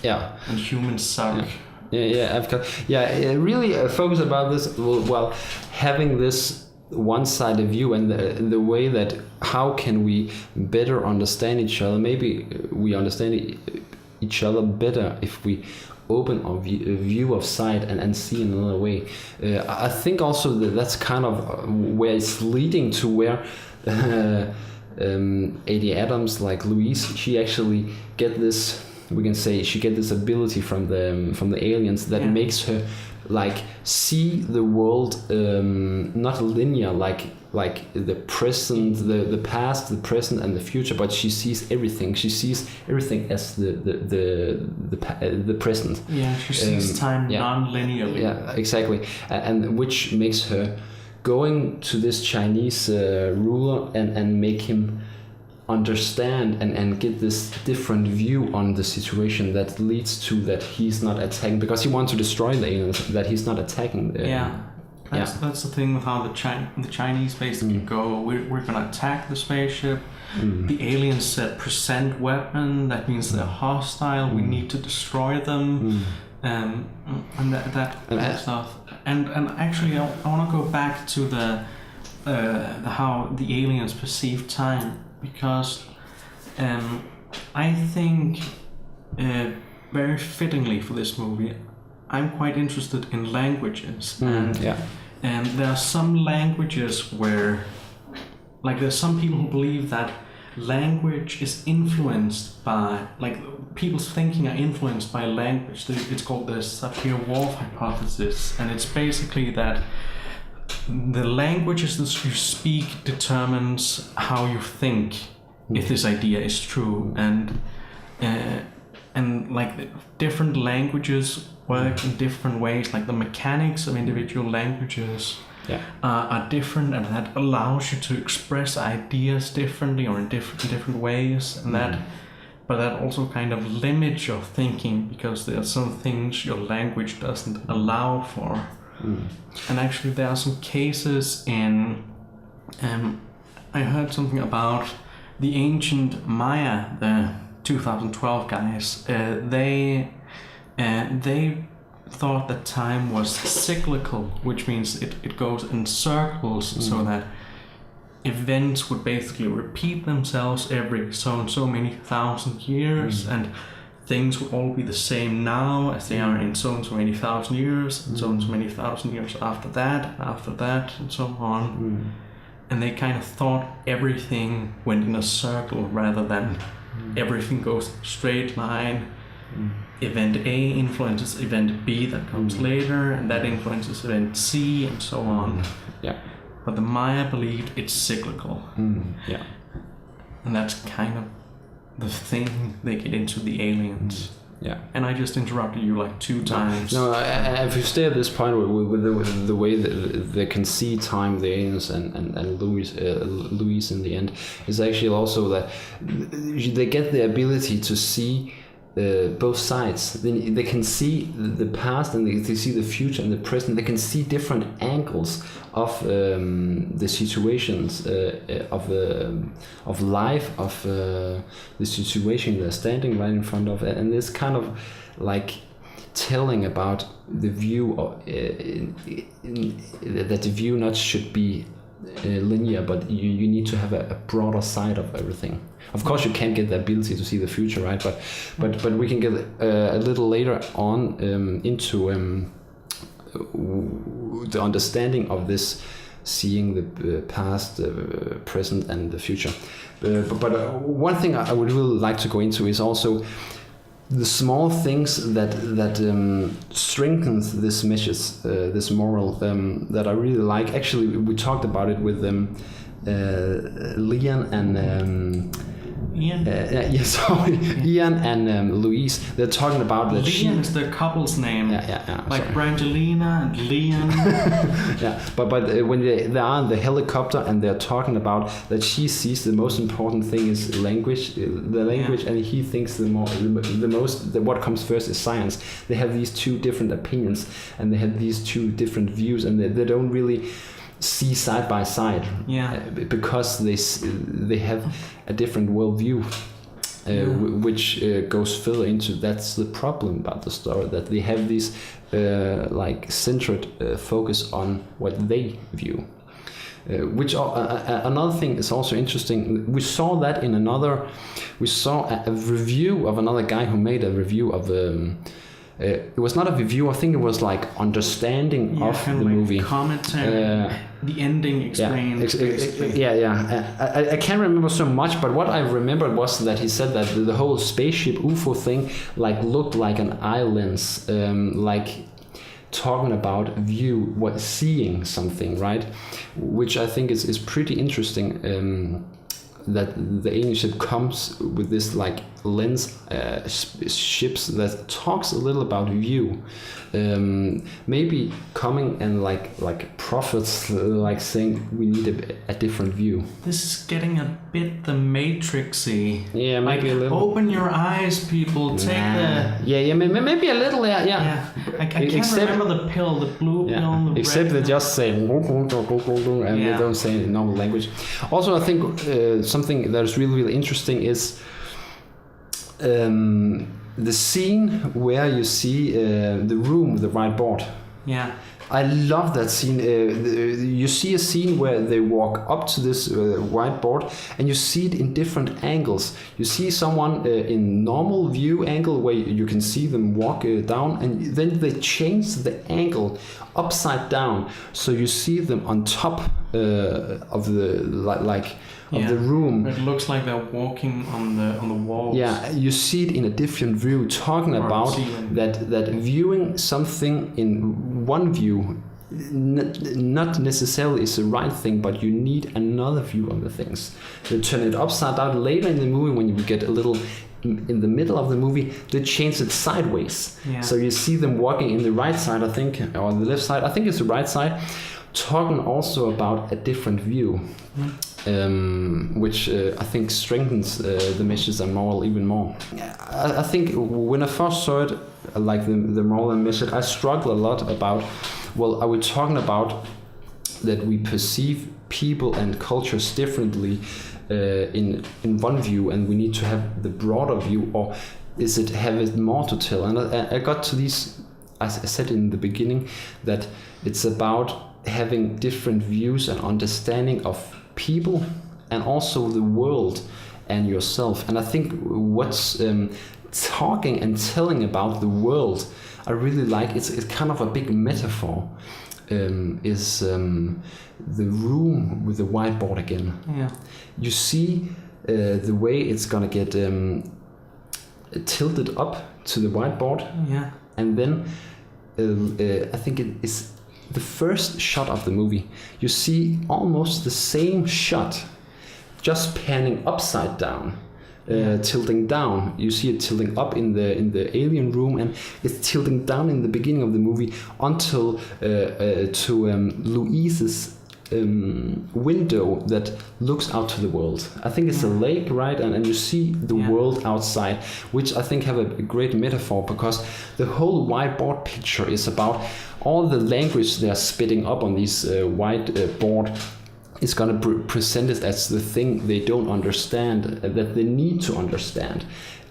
Yeah, and humans suck. It really focus about this. Well, having this one-sided view, and the way that how can we better understand each other. Maybe we understand each other better if we open our view of sight and see in another way. I think also that's kind of where it's leading to, where A.D. Adams, like Louise, she actually get this, we can say she get this ability from the aliens that makes her like see the world not linear, like the present, the past, the present, and the future, but she sees everything. She sees everything as the present. Yeah, she sees time non-linearly. Yeah, exactly, and which makes her going to this Chinese ruler and make him understand and get this different view on the situation that leads to that he's not attacking, because he wants to destroy the aliens, that he's not attacking the That's the thing with how the Chinese basically go. We're gonna attack the spaceship. The aliens said present weapon. That means they're hostile. We need to destroy them. And that kind of stuff. And actually, I want to go back to the how the aliens perceive time, because I think very fittingly for this movie, I'm quite interested in languages, and there are some languages where, like, there's some people who believe that language is influenced by, like, people's thinking are influenced by language. It's called the Sapir-Whorf hypothesis, and it's basically that the languages that you speak determines how you think, if this idea is true, and like different languages work in different ways. Like the mechanics of individual languages are different, and that allows you to express ideas differently or in different ways, and but that also kind of limits your thinking, because there are some things your language doesn't allow for. And actually there are some cases in I heard something about the ancient Maya, the 2012 guys. They thought that time was cyclical, which means it goes in circles, so that events would basically repeat themselves every so and so many thousand years, and things will all be the same now as they are in so and so many thousand years, and so many thousand years after that, and so on. And they kind of thought everything went in a circle rather than everything goes straight line. Event A influences event B that comes later, and that influences event C, and so on. Yeah. But the Maya believed it's cyclical. Yeah. And that's kind of the thing they get into the aliens. Yeah. And I just interrupted you like 2 times. No, if you stay at this point with the way that they can see time, the aliens and Louise in the end, is actually also that they get the ability to see both sides. They can see the past and they see the future and the present. They can see different angles of the situations of life, of the situation they're standing right in front of, and this kind of like telling about the view of, that the view not should be linear, but you need to have a broader side of everything. Of course, you can't get the ability to see the future, right? But we can get a little later on into the understanding of this, seeing the past, present, and the future. But one thing I would really like to go into is also the small things that strengthens this message, this moral, that I really like. Actually, we talked about it with Leon and Ian? Ian and Louise. They're talking about that. Leon is the couple's name. Yeah. Like Brangelina and Leon. Yeah, but when they are in the helicopter and they're talking about that, she sees the most important thing is language, and he thinks what comes first is science. They have these 2 different opinions, and they have these 2 different views, and they don't really see side by side, because they have a different worldview, which goes further into, that's the problem about the story, that they have this like centered focus on what they view. Which another thing is also interesting. We saw that in we saw a review of another guy who made a review of it was not a review, I think it was like understanding of the movie. Commentary, the ending explained. I can't remember so much, but what I remembered was that he said that the whole spaceship UFO thing like looked like an eye lens, like talking about seeing something, right? Which I think is pretty interesting. That the alien ship comes with this like lens ships that talks a little about view, maybe coming and like prophets like saying we need a different view. This is getting a bit the Matrixy. Yeah, maybe like, a little. Open your eyes, people. Take maybe a little. Yeah. I can't remember the pill, the blue pill, and the except red they just say and they don't say it in normal language. Also, I think something that is really interesting is the scene where you see the room with the whiteboard. Yeah. I love that scene. You see a scene where they walk up to this whiteboard and you see it in different angles. You see someone in normal view angle where you can see them walk down, and then they change the angle upside down, so you see them on top of the the room. It looks like they're walking on the walls. Yeah, you see it in a different view, talking about that viewing something in one view not necessarily is the right thing, but you need another view on the things. They turn it upside down later in the movie when you get a little in the middle of the movie, they change it sideways. Yeah. So you see them walking in the right side, I think, or the left side. I think it's the right side, talking also about a different view. Which I think strengthens the message and moral even more. I think when I first saw it, like the moral and message, I struggled a lot about, well, are we talking about that we perceive people and cultures differently in one view, and we need to have the broader view, or is it have it more to tell? And I got to these, as I said in the beginning, that it's about having different views and understanding of people and also the world and yourself. And I think what's talking and telling about the world, I really like, it's kind of a big metaphor, is the room with the whiteboard again. Yeah. You see the way it's gonna get tilted up to the whiteboard, and then I think it is the first shot of the movie. You see almost the same shot, just panning upside down. Tilting down. You see it tilting up in the alien room, and it's tilting down in the beginning of the movie until to Louise's window that looks out to the world. I think it's a lake, right? And you see the world outside, which I think have a great metaphor, because the whole whiteboard picture is about all the language they're spitting up on this whiteboard. Is going to present it as the thing they don't understand, that they need to understand.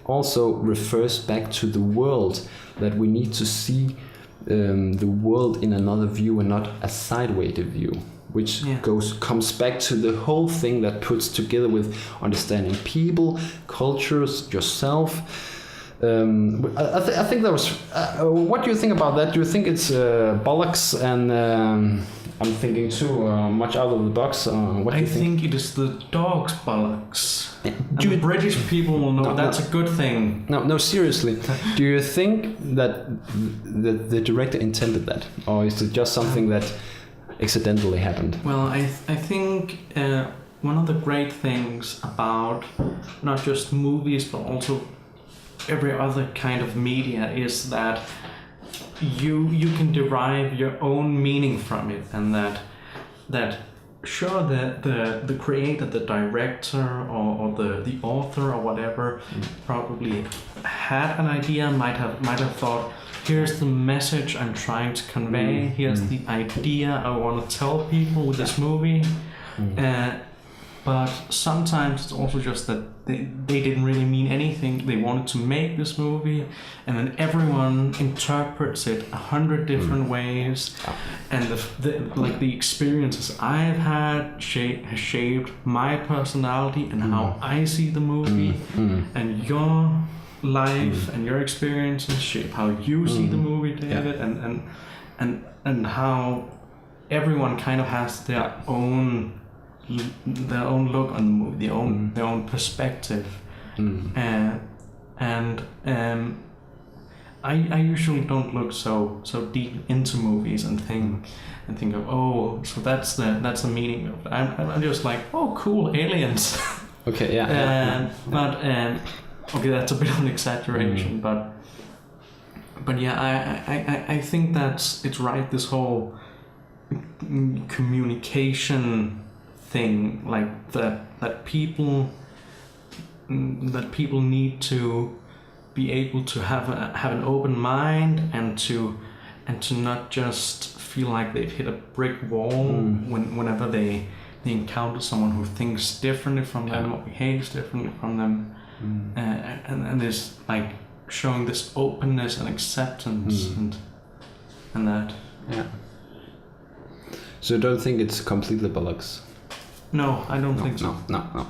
Also refers back to the world, that we need to see the world in another view and not a sideways view, which comes back to the whole thing that puts together with understanding people, cultures, yourself. I think that was. What do you think about that? Do you think it's bollocks and? I'm thinking too much out of the box. What do you think? It is the dog's bollocks. The British people will know that's a good thing. No, seriously. Do you think that the director intended that, or is it just something that accidentally happened? Well, I think one of the great things about not just movies but also every other kind of media is that you can derive your own meaning from it, and that sure the creator, the director, or the author or whatever probably had an idea, might have thought, here's the message I'm trying to convey, here's the idea I want to tell people with this movie. But sometimes it's also just that they didn't really mean anything. They wanted to make this movie, and then everyone interprets it 100 different ways. And the experiences I've had has shaped my personality and how I see the movie. And your life and your experiences shape how you see the movie, David. And how everyone kind of has their own look on the movie, their own perspective, and I usually don't look so deep into movies and think of, oh, so that's the meaning of it. I'm just like, oh, cool, aliens. Okay, But okay, that's a bit of an exaggeration, but yeah, I think it's right, this whole communication thing, like that people need to be able to have an open mind, and to not just feel like they've hit a brick wall whenever they encounter someone who thinks differently from them or behaves differently from them, and there's like showing this openness and acceptance and that. So you don't think it's completely bollocks? No, I don't think so. No.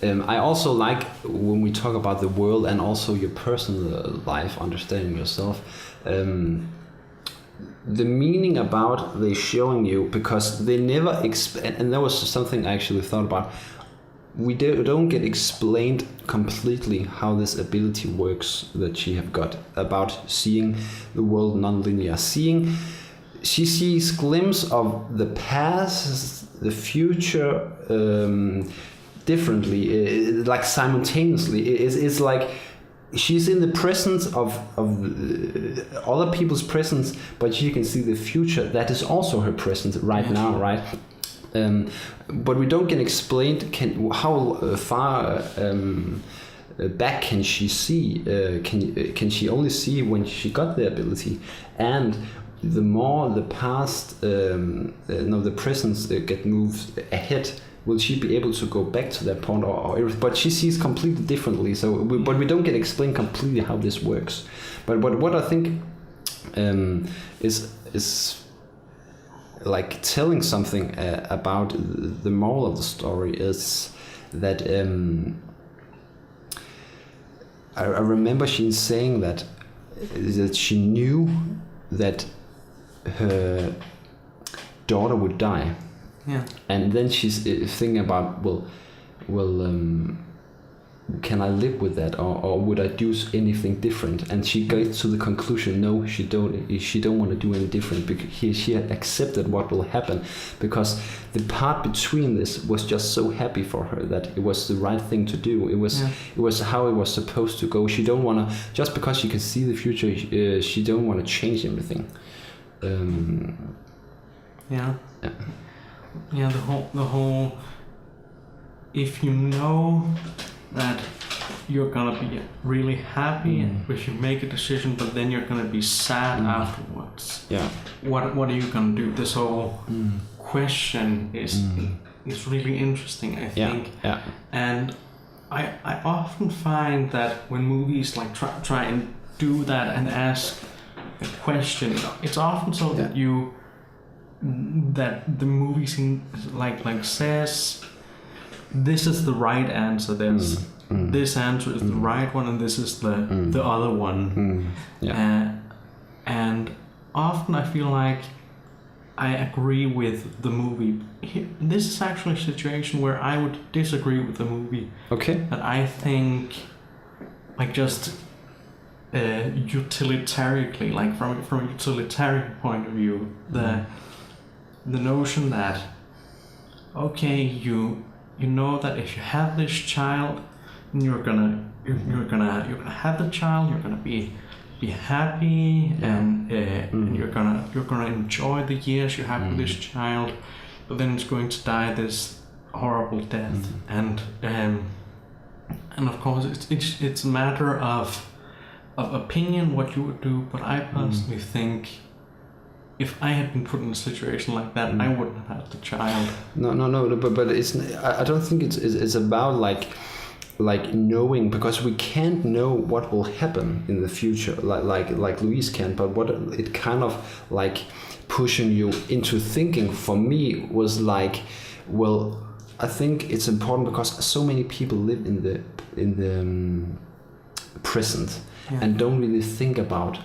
I also like when we talk about the world and also your personal life, understanding yourself, the meaning about they showing you, because they never and that was something I actually thought about. We don't get explained completely how this ability works that she have got, about seeing the world non-linear, she sees glimpses of the past, the future, differently, like simultaneously. It's like she's in the presence of other people's presence, but she can see the future that is also her presence right now, right? But we don't get explained how far back can she see. Can she only see when she got the ability? And the more the past, the presence get moved ahead, will she be able to go back to that point or everything? But she sees completely differently. But we don't get explained completely how this works. But what I think is like telling something about the moral of the story is that I remember she saying that she knew that her daughter would die, and then she's thinking about can I live with that, or would I do anything different? And she gets to the conclusion, no, she don't want to do any different, because she had accepted what will happen, because the part between this was just so happy for her that it was the right thing to do. It was how it was supposed to go. She don't want to, just because she can see the future, she don't want to change everything. The whole if you know that you're gonna be really happy if you make a decision, but then you're gonna be sad afterwards. What are you gonna do? This whole question is really interesting, I think. And I often find that when movies like try and do that and ask a question, it's often so that the movie scene like says, this is the right answer. There's this answer is the right one, and this is the other one. And often I feel like I agree with the movie. This is actually a situation where I would disagree with the movie. Okay. That I think, like, just utilitarianly, like from a utilitarian point of view, the notion that, okay, you know that if you have this child, you're gonna have the child, you're gonna be happy, and you're gonna enjoy the years you have with this child, but then it's going to die this horrible death, and of course it's a matter of opinion what you would do, but I personally think if I had been put in a situation like that, I wouldn't have had the child. No, but it's, I don't think it's about like knowing, because we can't know what will happen in the future, like Louise can, but what it kind of like pushing you into thinking for me was like, well, I think it's important because so many people live in the present and don't really think about,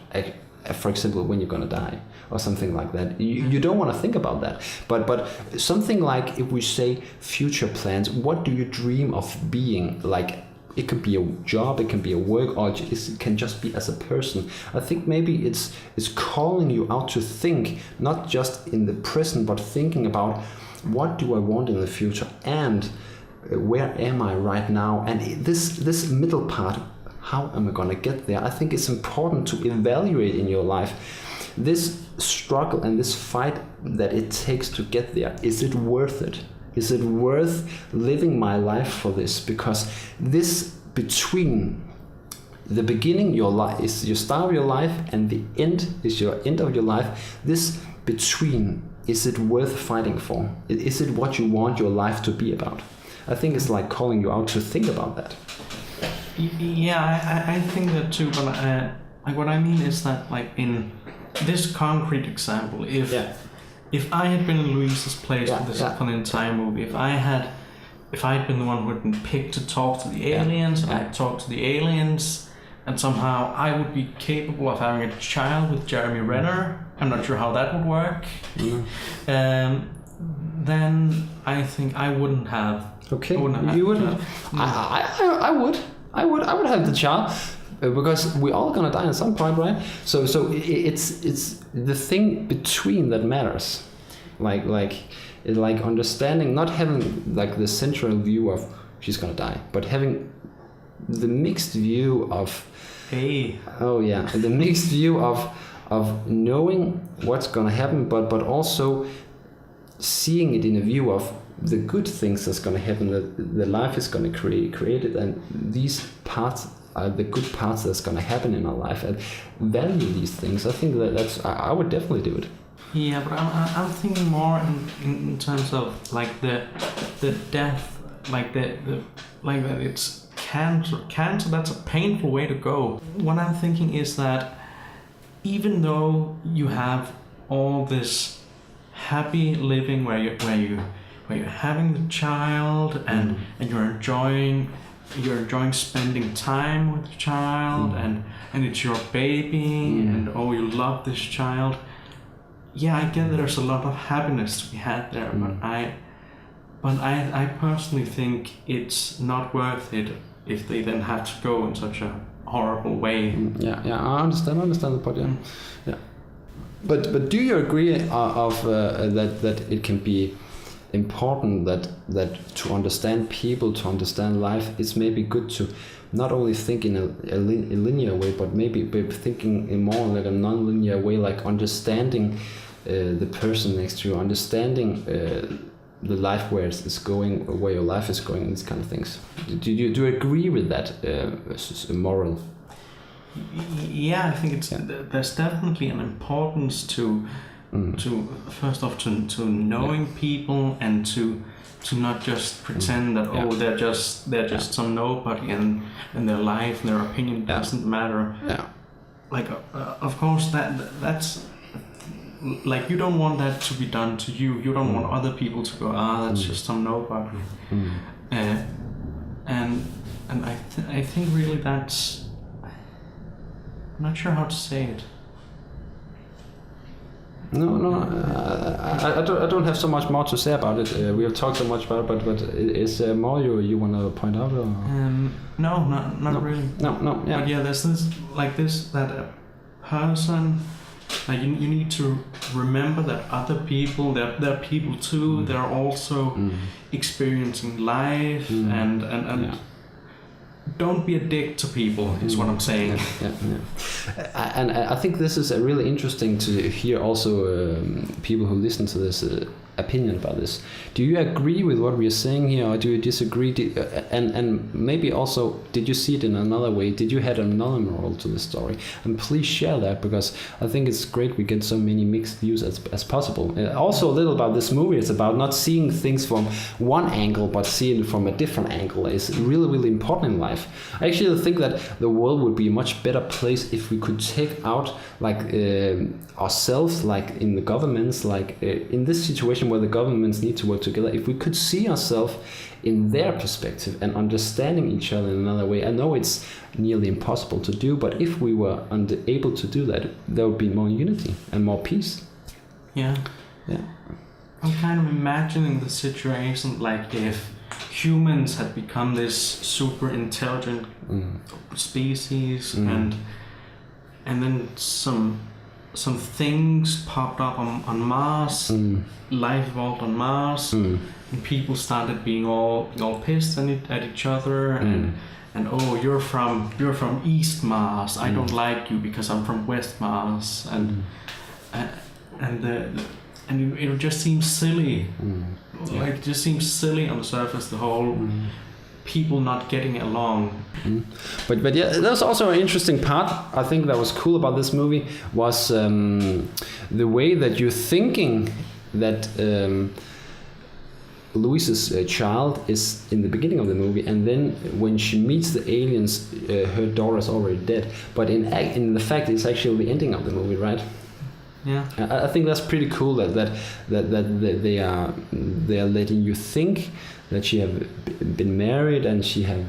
for example, when you're gonna die or something like that. You don't want to think about that, but something like, if we say future plans, what do you dream of being? Like, it could be a job, it can be a work, or it can just be as a person. I think maybe it's calling you out to think, not just in the present, but thinking about, what do I want in the future, and where am I right now, and this middle part, how am I going to get there? I think it's important to evaluate in your life this struggle and this fight that it takes to get there. Is it worth it? Is it worth living my life for this? Because this between the beginning, your life is your start of your life, and the end is your end of your life. This between, is it worth fighting for? Is it what you want your life to be about? I think it's like calling you out to think about that. Yeah, I think that too, but like what I mean is that, like, in this concrete example, if I had been in Louise's place for the entire movie, if I'd been the one who had been picked to talk to the aliens, and I'd talked to the aliens, and somehow I would be capable of having a child with Jeremy Renner, I'm not sure how that would work, then I think I wouldn't have. Okay, you wouldn't. I would have the child, because we're all gonna die at some point, right? So it's the thing between that matters, like understanding, not having like the central view of she's gonna die, but having the mixed view of the mixed view of knowing what's gonna happen, but also seeing it in a view of the good things that's going to happen, that the life is going to create it, and these parts are the good parts that's going to happen in our life, and value these things. I think that's I would definitely do it. Yeah, but I'm thinking more in terms of like the death, like the like that it's cancer. That's a painful way to go. What I'm thinking is that even though you have all this happy living where you're having the child and you're enjoying spending time with the child and it's your baby and you love this child. Yeah, I get that there's a lot of happiness to be had there, but I personally think it's not worth it if they then have to go in such a horrible way. Yeah, I understand the point. Yeah, yeah. But do you agree that it can be important that to understand people, to understand life, it's maybe good to not only think in a linear way, but maybe thinking in more like a non-linear way, like understanding the person next to you, understanding the life where it's going, where your life is going, these kind of things. Do you agree with that moral? Yeah, I think there's definitely an importance to first off to knowing people, and to not just pretend that they're just some nobody, and their life and their opinion doesn't matter. Yeah. Like of course that's like, you don't want that to be done to you. You don't want other people to go, that's just some nobody. And I think really that's, I'm not sure how to say it. No, I don't have so much more to say about it. We have talked so much about it, but is there more you want to point out? Or? No, not really. No, yeah. But yeah, there's this, like this, that a person, like you need to remember that other people, they're people too. They're also experiencing life, and don't be a dick to people, is what I'm saying. Yeah. And I think this is really interesting to hear also people who listen to this opinion about this. Do you agree with what we are saying here, or do you disagree? And maybe also, did you see it in another way? Did you have another moral to the story? And please share that, because I think it's great we get so many mixed views as possible. Also a little about this movie, it's about not seeing things from one angle, but seeing it from a different angle. It's really, really important in life. I actually think that the world would be a much better place if we could take out like ourselves, like in the governments, like in this situation where the governments need to work together, if we could see ourselves in their perspective and understanding each other in another way. I know it's nearly impossible to do, but if we were able to do that, there would be more unity and more peace. Yeah. I'm kind of imagining the situation like if humans had become this super intelligent species, and then some things popped up on Mars, life evolved on Mars, and people started being all pissed at each other, and oh, you're from East Mars, I don't like you because I'm from West Mars, and it just seems silly. Like, it just seems silly on the surface, the whole people not getting along. But yeah, there's also an interesting part I think that was cool about this movie was the way that you're thinking that Louise's child is in the beginning of the movie, and then when she meets the aliens, her daughter's already dead. But in the fact, it's actually the ending of the movie, right? Yeah, I think that's pretty cool that they are letting you think that she have been married and she had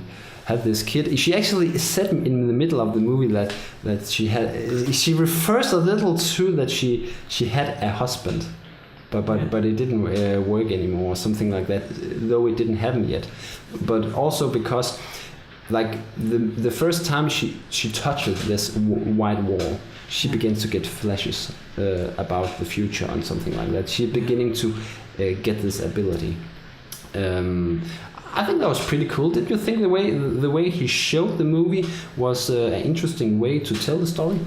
this kid. She actually said in the middle of the movie that she refers a little to that she had a husband, but it didn't work anymore, or something like that, though it didn't happen yet. But also because like the first time she touches this white wall, she begins to get flashes about the future and something like that. She's beginning to get this ability. I think that was pretty cool. Did you think the way he showed the movie was an interesting way to tell the story?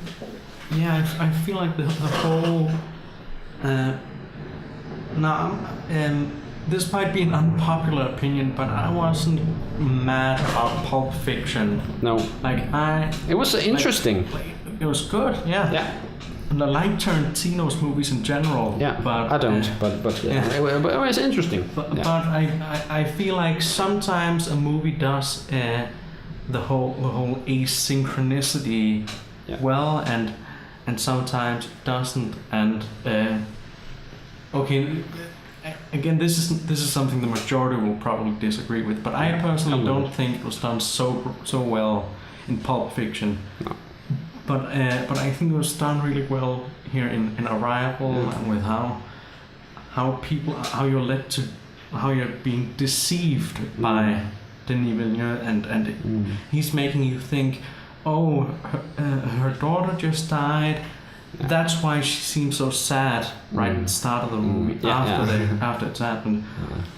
Yeah, I feel like the whole. This might be an unpopular opinion, but I wasn't mad about Pulp Fiction. No. It was interesting. It was good. Yeah. Yeah. And I like Tarantino's movies in general. Yeah. But I don't. But it was interesting. But I feel like sometimes a movie does the whole asynchronicity well, and sometimes it doesn't. And okay. Again, this is something the majority will probably disagree with, but I personally don't think it was done so well in Pulp Fiction. No. But I think it was done really well here in Arrival, and with how you're being deceived by Denis Villeneuve, and he's making you think, oh, her daughter just died. That's why she seems so sad right at the start of the movie, after it's happened.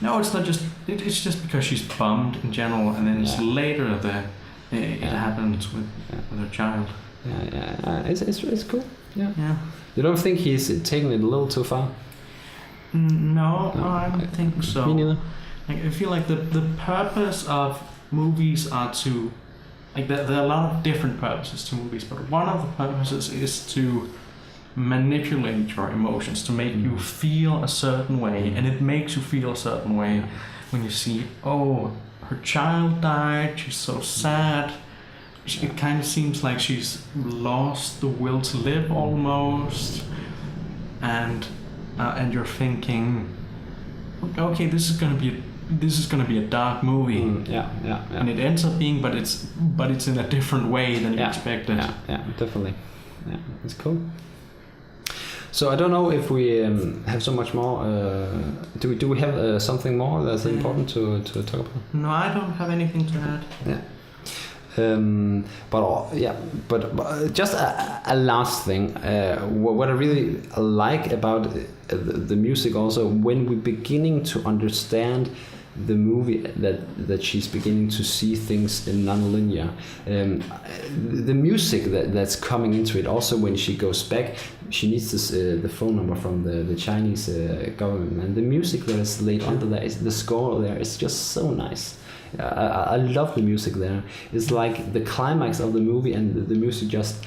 No, it's not just. It's just because she's bummed in general, and then it's later that it happens with her child. It's cool. Yeah. You don't think he's taking it a little too far? No, I don't think so. Me neither. Like, I feel like the purpose of movies are to, like, there are a lot of different purposes to movies, but one of the purposes is to manipulate your emotions, to make you feel a certain way, and it makes you feel a certain way when you see, oh, her child died, she's so sad. It kind of seems like she's lost the will to live almost, and you're thinking, okay, this is gonna be a dark movie. And it ends up being, but it's in a different way than you expected. Yeah, definitely. Yeah, it's cool. So I don't know if we have so much more. Do we have something more that's important to talk about? No, I don't have anything to add. Yeah. But just a last thing. What I really like about the music also, when we're beginning to understand the movie, that she's beginning to see things in non-linear. The music that's coming into it also, when she goes back, she needs this, the phone number from the Chinese government, and the music that is laid under there, the score there is just so nice. I love the music there. It's like the climax of the movie, and the music just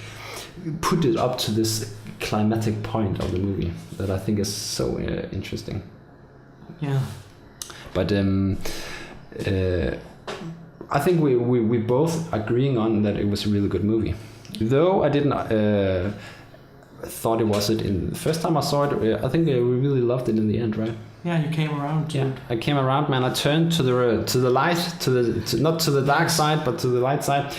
put it up to this climatic point of the movie that I think is so interesting. Yeah. But I think we both agreeing on that it was a really good movie. Though I didn't thought it was in the first time I saw it. I think we really loved it in the end, right? Yeah, you came around to it. I came around, man. I turned to the light, not to the dark side, but to the light side.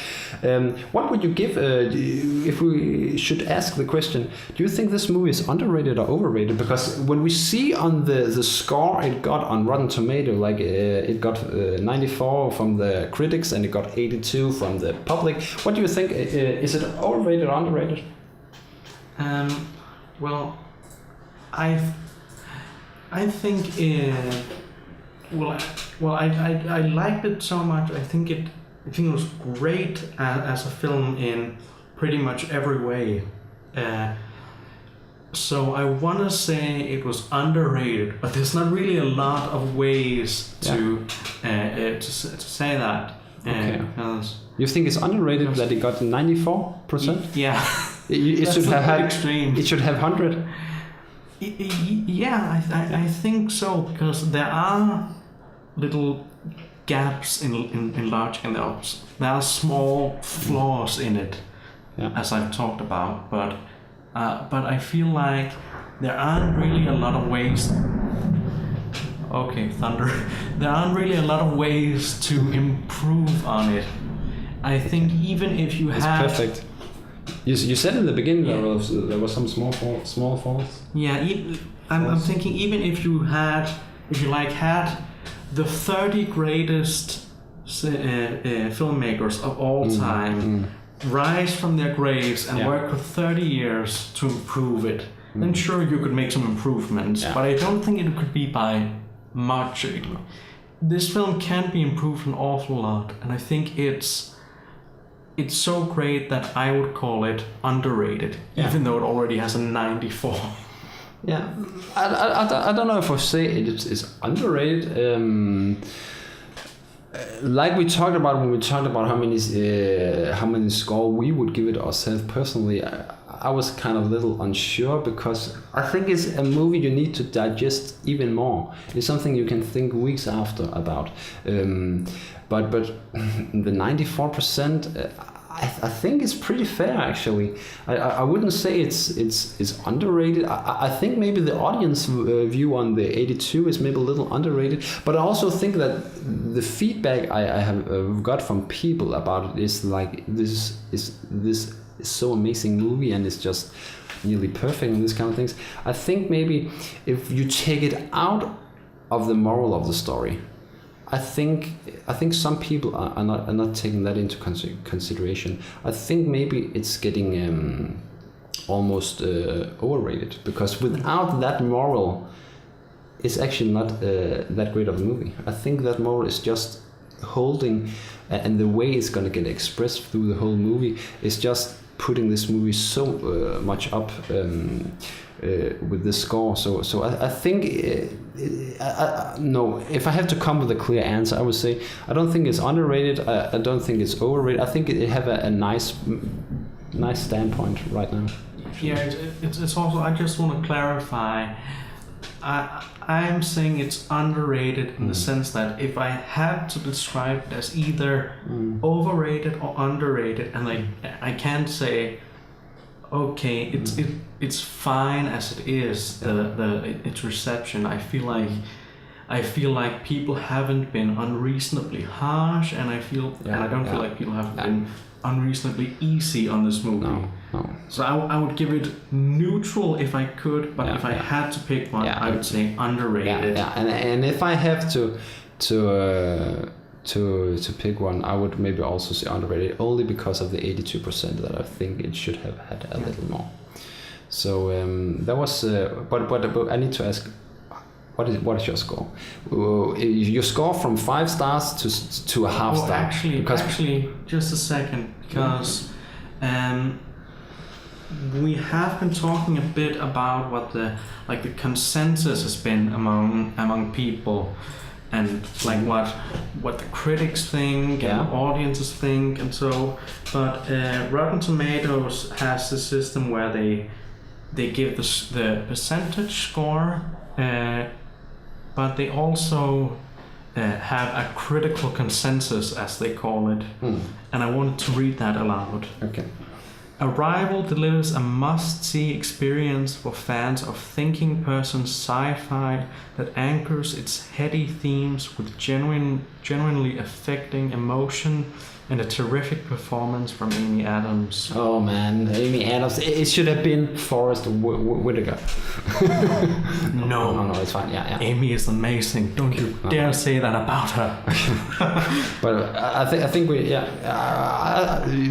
What would you give if we should ask the question? Do you think this movie is underrated or overrated? Because when we see on the score it got on Rotten Tomato, like it got 94 from the critics and it got 82 from the public. What do you think? Is it overrated or underrated? Well, I think I liked it so much. I think it was great as a film in pretty much every way. So I want to say it was underrated, but there's not really a lot of ways to say that. Okay. You think it's underrated that it got 94%? Yeah. It should have had extreme. It should have 100. Yeah, I think so, because there are little gaps in large, and there are small flaws in it, as I've talked about. But I feel like there aren't really a lot of ways. Okay, thunder. There aren't really a lot of ways to improve on it. I think even if you it's have. Perfect. You said in the beginning there was some small faults. Yeah, I'm thinking even if you had the 30 greatest filmmakers of all time rise from their graves and work for 30 years to improve it, then sure you could make some improvements. Yeah. But I don't think it could be by much. This film can be improved an awful lot, and I think it's so great that I would call it underrated, even though it already has a 94. Yeah, I don't know if I say it's underrated. Like we talked about when we talked about how many score we would give it ourselves personally, I was kind of a little unsure, because I think it's a movie you need to digest even more. It's something you can think weeks after about. But the 94%, I think it's pretty fair actually. I wouldn't say it's underrated. I think maybe the audience view on the 82 is maybe a little underrated. But I also think that the feedback I have got from people about it is like this is so amazing movie, and it's just nearly perfect and these kind of things. I think maybe if you take it out of the moral of the story, I think some people are not taking that into consideration. I think maybe it's getting almost overrated, because without that moral, it's actually not that great of a movie. I think that moral is just holding, and the way it's going to get expressed through the whole movie is just putting this movie so much up with this score. So I think no, if I have to come with a clear answer, I would say I don't think it's underrated. I don't think it's overrated. I think it have a nice standpoint right now. Yeah, it's also, I just want to clarify, I'm saying it's underrated in the sense that if I had to describe it as either overrated or underrated, and I can't say, okay, it's fine as it is, its reception. I feel like people haven't been unreasonably harsh, and I don't feel like people have been unreasonably easy on this movie. No. So I would give it neutral if I could, but if I had to pick one, I would say underrated. And if I have to pick one, I would maybe also say underrated, only because of the 82% that I think it should have had a little more. So that was, but I need to ask, what is your score? Your score from 5 stars to a half star? Actually, just a second, because we have been talking a bit about what the consensus has been among people, and like what the critics think and the audiences think, and so. But Rotten Tomatoes has a system where they give the percentage score, but they also have a critical consensus, as they call it, and I wanted to read that aloud. Okay. Arrival delivers a must-see experience for fans of thinking person sci-fi that anchors its heady themes with genuinely affecting emotion and a terrific performance from Amy Adams. Oh man, Amy Adams. It should have been Forrest Whitaker. No, it's fine. Yeah. Amy is amazing. Don't you dare say that about her. But I think we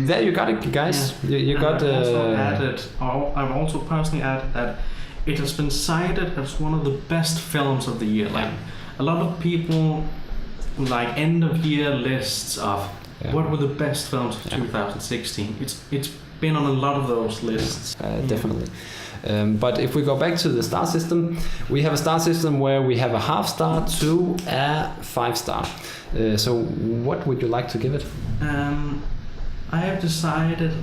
there you got it, guys. Yeah. You got. I've also personally added that it has been cited as one of the best films of the year. Like a lot of people, like end of year lists of. What were the best films of 2016? It's been on a lot of those lists. Definitely. But if we go back to the star system, we have a star system where we have a half star to a 5 star. So what would you like to give it? I have decided,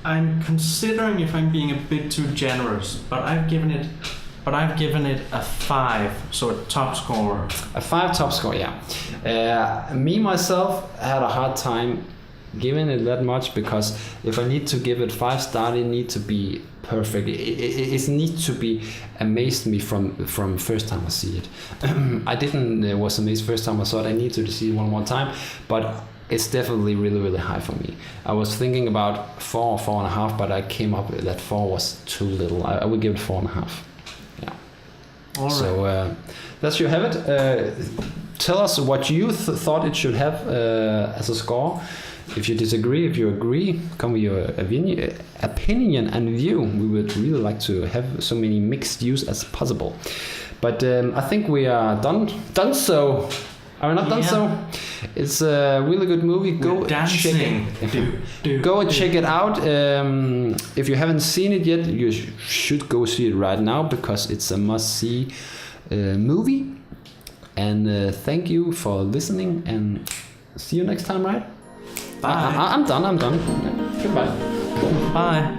I'm considering if I'm being a bit too generous, but I've given it a 5, so a top score. A 5 top score, yeah. Me myself had a hard time giving it that much, because if I need to give it 5 stars, it needs to be perfect. It needs to be amazed me from first time I see it. I didn't was amazed first time I saw it. I need to see it one more time, but it's definitely really, really high for me. I was thinking about 4 or 4.5, but I came up with that 4 was too little. I would give it 4.5. All right. So that's you have it. Tell us what you thought it should have as a score. If you disagree, if you agree, come with your opinion and view. We would really like to have so many mixed views as possible. But I think we are done. So. Are we not done so? It's a really good movie. Go check it. Go and check it out. If you haven't seen it yet, you should go see it right now, because it's a must-see movie. And thank you for listening, and see you next time, right? Bye. I'm done. Yeah. Goodbye. Bye.